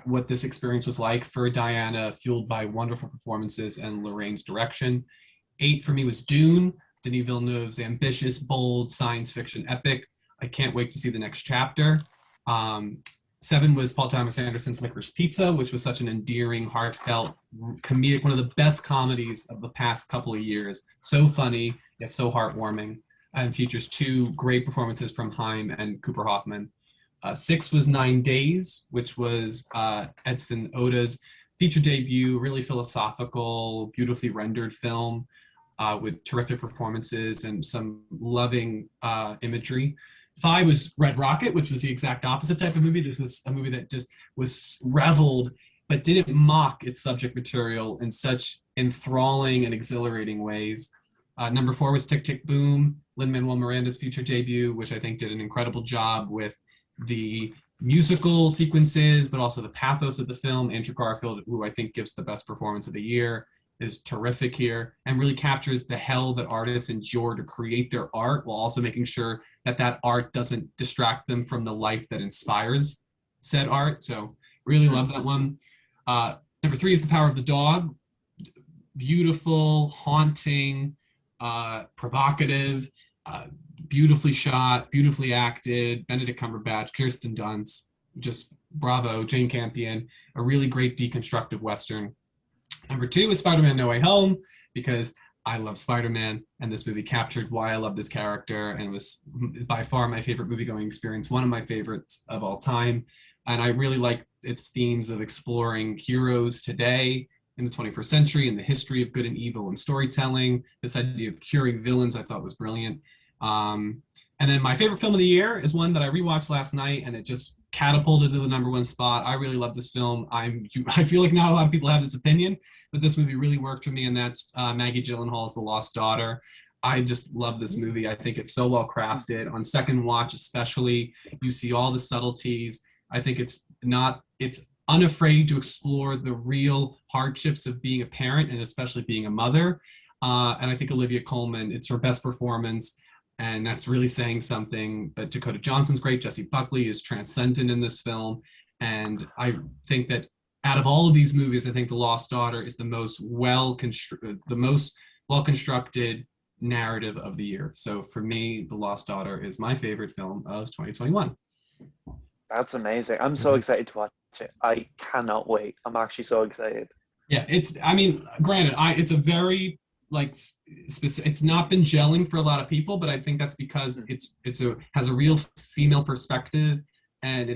what this experience was like for Diana, fueled by wonderful performances and Lorraine's direction. 8 for me was Dune, Denis Villeneuve's ambitious, bold science fiction epic. I can't wait to see the next chapter. 7 was Paul Thomas Anderson's Licorice Pizza, which was such an endearing, heartfelt, comedic, one of the best comedies of the past couple of years. So funny, yet so heartwarming, and features 2 great performances from Haim and Cooper Hoffman. 6 was 9 Days, which was Edson Oda's feature debut, really philosophical, beautifully rendered film with terrific performances and some loving imagery. 5 was Red Rocket, which was the exact opposite type of movie. This was a movie that just was reveled, but didn't mock its subject material in such enthralling and exhilarating ways. Number 4 was Tick, Tick, Boom, Lin-Manuel Miranda's future debut, which I think did an incredible job with the musical sequences, but also the pathos of the film. Andrew Garfield, who I think gives the best performance of the year, is terrific here and really captures the hell that artists endure to create their art while also making sure that art doesn't distract them from the life that inspires said art. So really love that one. Number 3 is The Power of the Dog. Beautiful, haunting, provocative, beautifully shot, beautifully acted. Benedict Cumberbatch, Kirsten Dunst, just bravo. Jane Campion, a really great deconstructive Western. Number 2 is Spider-Man No Way Home, because I love Spider-Man, and this movie captured why I love this character, and was by far my favorite movie-going experience, one of my favorites of all time. And I really like its themes of exploring heroes today in the 21st century and the history of good and evil and storytelling. This idea of curing villains I thought was brilliant. And then my favorite film of the year is one that I rewatched last night, and it just catapulted to the number one spot. I really love this film. I feel like not a lot of people have this opinion, but this movie really worked for me, and that's Maggie Gyllenhaal's The Lost Daughter. I just love this movie. I think it's so well crafted. On second watch, especially, you see all the subtleties. I think it's unafraid to explore the real hardships of being a parent and especially being a mother. And I think Olivia Colman, it's her best performance, and that's really saying something. But Dakota Johnson's great. Jessie Buckley is transcendent in this film, and I think that out of all of these movies, I think The Lost Daughter is the most well constructed narrative of the year. So for me, The Lost Daughter is my favorite film of 2021. That's amazing. I'm It so is. excited to watch it. I cannot wait. I'm actually so excited. Yeah, I mean, granted, it's a very like it's not been gelling for a lot of people, but I think that's because has a real female perspective, and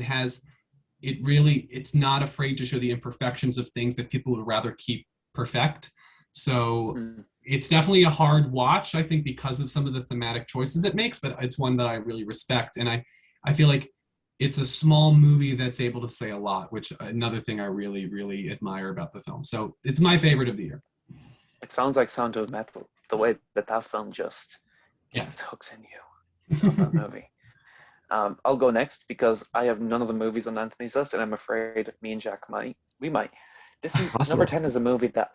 it's not afraid to show the imperfections of things that people would rather keep perfect. So Mm. it's definitely a hard watch, I think, because of some of the thematic choices it makes, but it's one that I really respect. And I feel like it's a small movie that's able to say a lot, which another thing I really, really admire about the film. So it's my favorite of the year. It sounds like Sound of Metal, the way that film just Yeah. gets its hooks in you. Love that movie. I'll go next because I have none of the movies on Anthony's list, and I'm afraid me and Jack might. This is number Possible. 10 is a movie that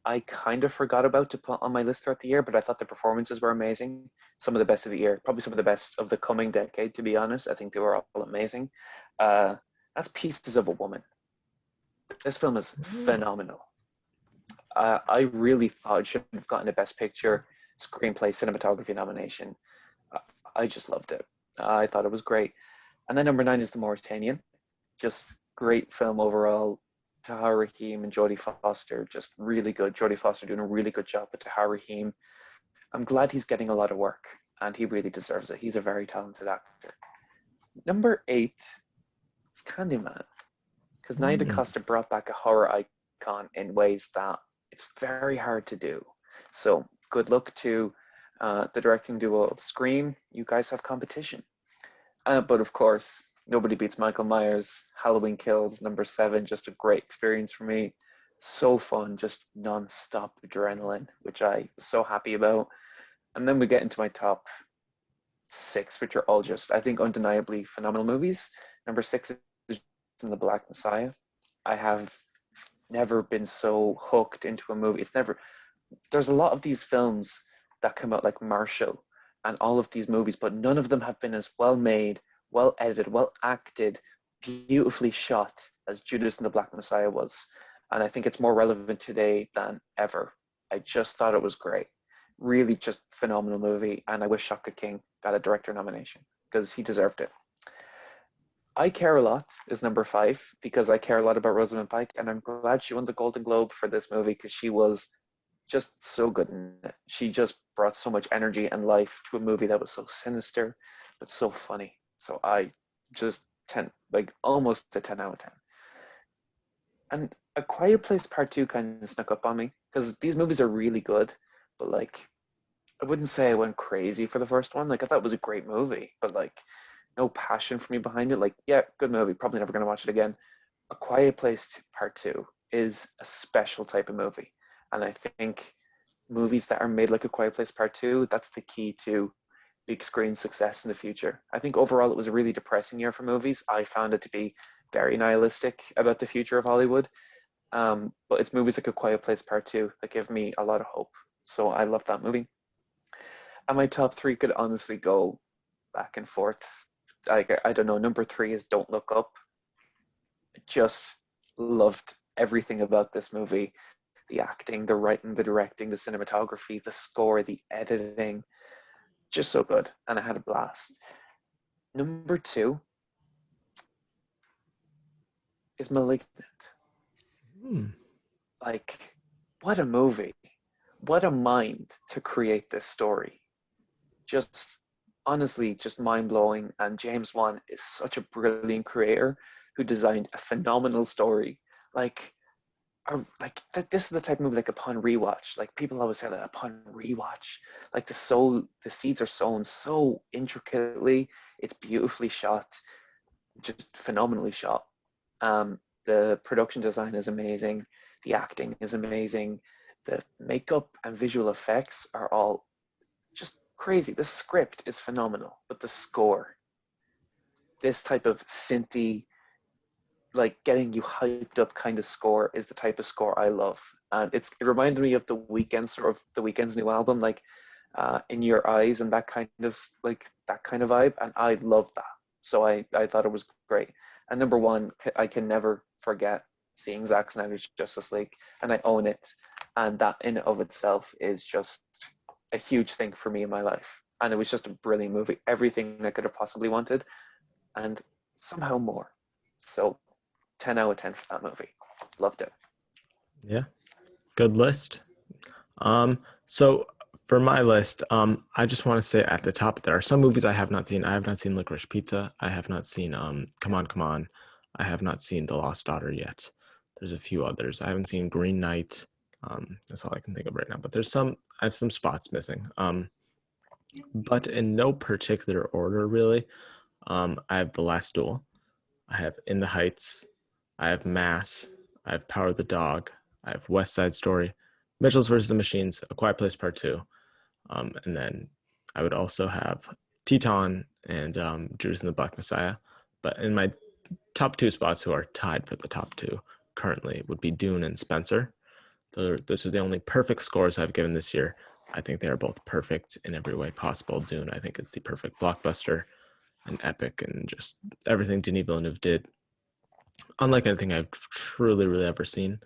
I kind of forgot about to put on my list throughout the year, but I thought the performances were amazing. Some of the best of the year, probably some of the best of the coming decade, to be honest. I think they were all amazing. That's Pieces of a Woman. This film is phenomenal. I really thought it should have gotten a Best Picture, Screenplay, Cinematography nomination. I just loved it. I thought it was great. And then number 9 is The Mauritanian. Just great film overall. Tahar Rahim and Jodie Foster, just really good. Jodie Foster doing a really good job with Tahar Rahim. I'm glad he's getting a lot of work, and he really deserves it. He's a very talented actor. Number 8 is Candyman, because Nia DaCosta brought back a horror icon in ways that it's very hard to do. So good luck to the directing duo of Scream. You guys have competition. But of course, nobody beats Michael Myers. Halloween Kills, number 7, just a great experience for me. So fun, just non-stop adrenaline, which I was so happy about. And then we get into my top 6, which are all just, I think, undeniably phenomenal movies. Number 6 is The Black Messiah. I have never been so hooked into a movie. There's a lot of these films that come out like Marshall and all of these movies, but none of them have been as well made, well edited, well acted, beautifully shot as Judas and the Black Messiah was. And I think it's more relevant today than ever. I just thought it was great. Really just phenomenal movie. And I wish Shaka King got a director nomination because he deserved it. I Care a Lot is number 5 because I care a lot about Rosamund Pike, and I'm glad she won the Golden Globe for this movie because she was just so good in it. She just brought so much energy and life to a movie that was so sinister but so funny. So I just almost a 10 out of 10. And A Quiet Place Part 2 kind of snuck up on me because these movies are really good, but I wouldn't say I went crazy for the first one. I thought it was a great movie, but no passion for me behind it. Yeah, good movie, probably never going to watch it again. A Quiet Place Part 2 is a special type of movie. And I think movies that are made like A Quiet Place Part 2, that's the key to big screen success in the future. I think overall it was a really depressing year for movies. I found it to be very nihilistic about the future of Hollywood. But it's movies like A Quiet Place Part 2 that give me a lot of hope. So I love that movie. And my top 3 could honestly go back and forth. I don't know, number 3 is Don't Look Up. Just loved everything about this movie. The acting, the writing, the directing, the cinematography, the score, the editing, just so good. And I had a blast. Number 2 is Malignant. What a movie. What a mind to create this story. Just honestly, just mind-blowing. And James Wan is such a brilliant creator who designed a phenomenal story. are like this is the type of movie like upon rewatch. Like people always say that upon rewatch, like the seeds are sown so intricately. It's beautifully shot, just phenomenally shot. The production design is amazing. The acting is amazing. The makeup and visual effects are all just crazy. The script is phenomenal, but the score, this type of synthy, like getting you hyped up kind of score is the type of score I love. And it reminded me of the Weeknd, sort of the Weeknd's new album, like In Your Eyes and that kind of vibe. And I love that. So I thought it was great. And number one, I can never forget seeing Zack Snyder's Justice League, and I own it. And that in and of itself is just a huge thing for me in my life. And it was just a brilliant movie. Everything I could have possibly wanted, and somehow more. So 10 out of 10 for that movie. Loved it. Yeah, good list. So for my list, I just want to say at the top, there are some movies I have not seen. I have not seen Licorice Pizza. I have not seen Come On, Come On. I have not seen The Lost Daughter yet. There's a few others. I haven't seen Green Knight. That's all I can think of right now. But I have some spots missing. But in no particular order, really. I have The Last Duel. I have In the Heights. I have Mass. I have Power of the Dog. I have West Side Story, Mitchells vs. the Machines, A Quiet Place Part 2. And then I would also have Teton and Judas and the Black Messiah. But in my top two spots, who are tied for the top two currently, would be Dune and Spencer. Those are the only perfect scores I've given this year. I think they are both perfect in every way possible. Dune, I think, is the perfect blockbuster and epic, and just everything Denis Villeneuve did, unlike anything I've truly, really ever seen.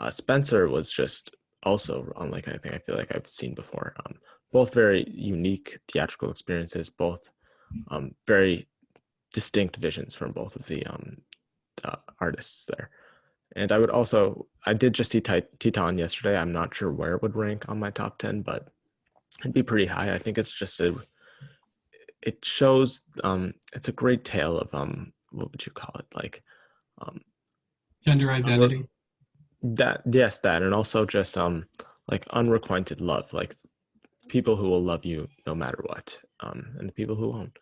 Spencer was just also unlike anything I feel like I've seen before. Both very unique theatrical experiences, both very distinct visions from both of the artists there. And I did just see Teton yesterday. I'm not sure where it would rank on my top 10, but it'd be pretty high. I think it's just it shows, it's a great tale of, what would you call it? Like, Gender identity. That, and also just, like unrequited love, like people who will love you no matter what, and the people who won't.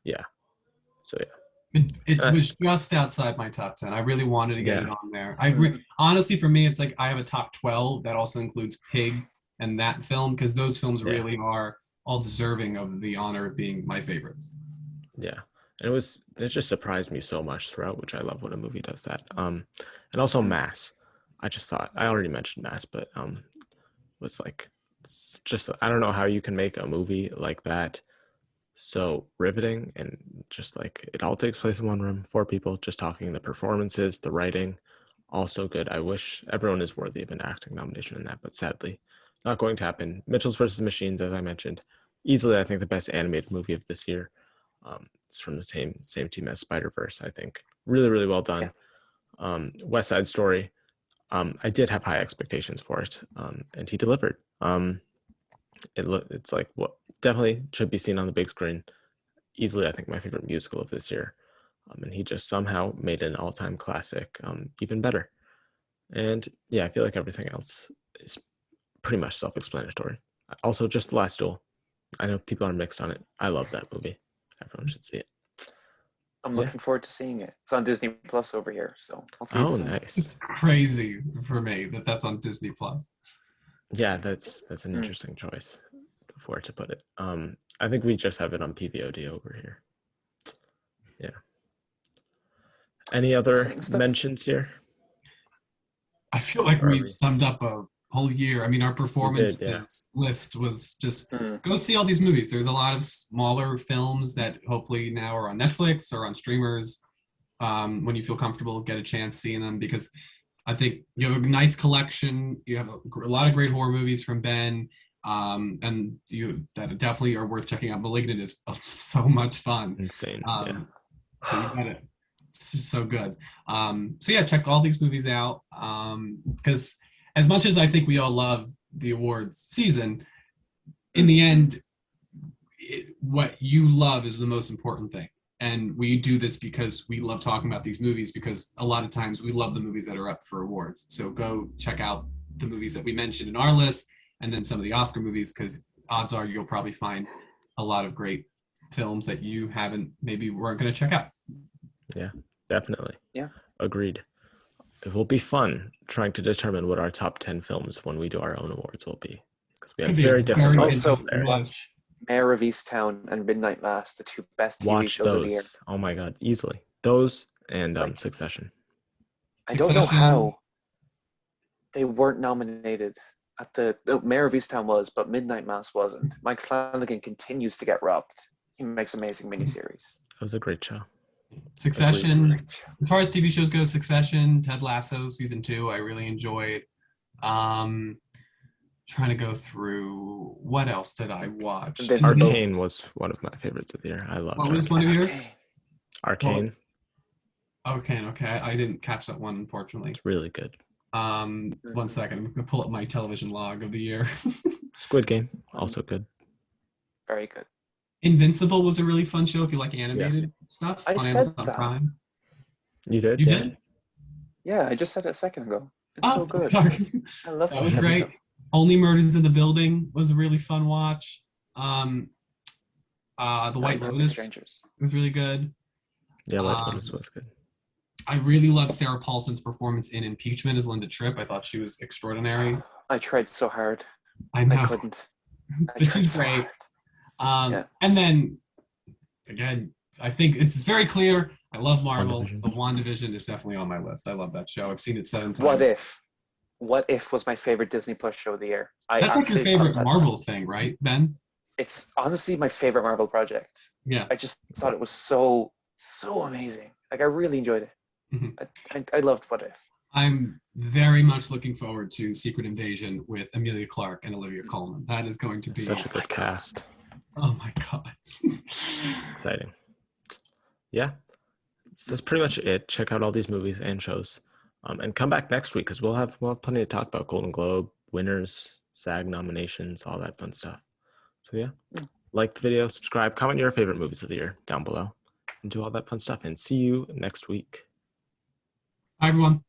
Yeah. So yeah. It was just outside my top 10. I really wanted to get it on there. Honestly, for me, it's like I have a top 12 that also includes Pig and that film, because those films really are all deserving of the honor of being my favorites. Yeah. And it just surprised me so much throughout, which I love when a movie does that. And also Mass. I just thought, I already mentioned Mass, but was like, it's just, I don't know how you can make a movie like that so riveting, and just like it all takes place in one room, 4 people just talking. The performances, the writing, all so good. I wish everyone is worthy of an acting nomination in that, but sadly not going to happen. Mitchells vs. Machines, as I mentioned, easily I think the best animated movie of this year. It's from the same team as Spider-Verse. I think really, really well done. West Side Story, I did have high expectations for it, and he delivered. It's like what definitely should be seen on the big screen. Easily, I think my favorite musical of this year, and he just somehow made an all-time classic even better. And yeah, I feel like everything else is pretty much self-explanatory. Also, just The Last Duel. I know people are mixed on it. I love that movie. Everyone should see it. I'm looking forward to seeing it. It's on Disney Plus over here, so I'll see it soon. Nice. It's crazy for me that's on Disney Plus. Yeah, that's an interesting choice for to put it. I think we just have it on PVOD over here. Yeah. Any other mentions here? I feel like we've summed up a whole year. I mean, our performance list was just go see all these movies. There's a lot of smaller films that hopefully now are on Netflix or on streamers. When you feel comfortable, get a chance seeing them, because I think you have a nice collection. You have a lot of great horror movies from Ben, and that definitely are worth checking out. Malignant is so much fun. Insane. So you got it. It's just so good. So yeah, check all these movies out, because as much as I think we all love the awards season, in the end, what you love is the most important thing. And we do this because we love talking about these movies, because a lot of times we love the movies that are up for awards. So go check out the movies that we mentioned in our list, and then some of the Oscar movies, because odds are you'll probably find a lot of great films that you weren't going to check out. Yeah, definitely. Yeah. Agreed. It will be fun trying to determine what our top 10 films when we do our own awards will be. Because we have very different lists Also, there. watch Mayor of Easttown and Midnight Mass, the 2 best TV Watch shows of the year. those. Oh my God, easily. Those and Succession. I don't know how they weren't nominated at Mayor of Easttown was, but Midnight Mass wasn't. Mike Flanagan continues to get robbed. He makes amazing miniseries. That was a great show. Succession, as far as TV shows go, Succession, Ted Lasso season 2, I really enjoyed. Trying to go through, what else did I watch? Arcane was one of my favorites of the year. I loved What was one of yours? Arcane. Okay. I didn't catch that one, unfortunately. It's really good. 1 second. I'm gonna pull up my television log of the year. Squid Game, also good. Very good. Invincible was a really fun show if you like animated stuff I on said Amazon that. Prime. You did? You did? Yeah, I just said it a second ago. It's so good. Sorry. I love that. Was great. Only Murders in the Building was a really fun watch. The White Lotus was really good. Yeah, White Lotus was good. I really loved Sarah Paulson's performance in Impeachment as Linda Tripp. I thought she was extraordinary. I tried so hard. I know. I couldn't. But she's great. And then, again, I think it's very clear. I love Marvel. So WandaVision is definitely on my list. I love that show. I've seen it 7 times. What If was my favorite Disney Plus show of the year. That's like your favorite Marvel thing, right, Ben? It's honestly my favorite Marvel project. Yeah. I just thought it was so amazing. Like, I really enjoyed it. Mm-hmm. I loved What If. I'm very much looking forward to Secret Invasion with Emilia Clarke and Olivia Colman. That is going to be such a good cast. Oh my God. It's exciting. Yeah. That's pretty much it. Check out all these movies and shows. And come back next week because we'll have plenty to talk about. Golden Globe, winners, SAG nominations, all that fun stuff. So yeah, like the video, subscribe, comment your favorite movies of the year down below, and do all that fun stuff. And see you next week. Hi, everyone.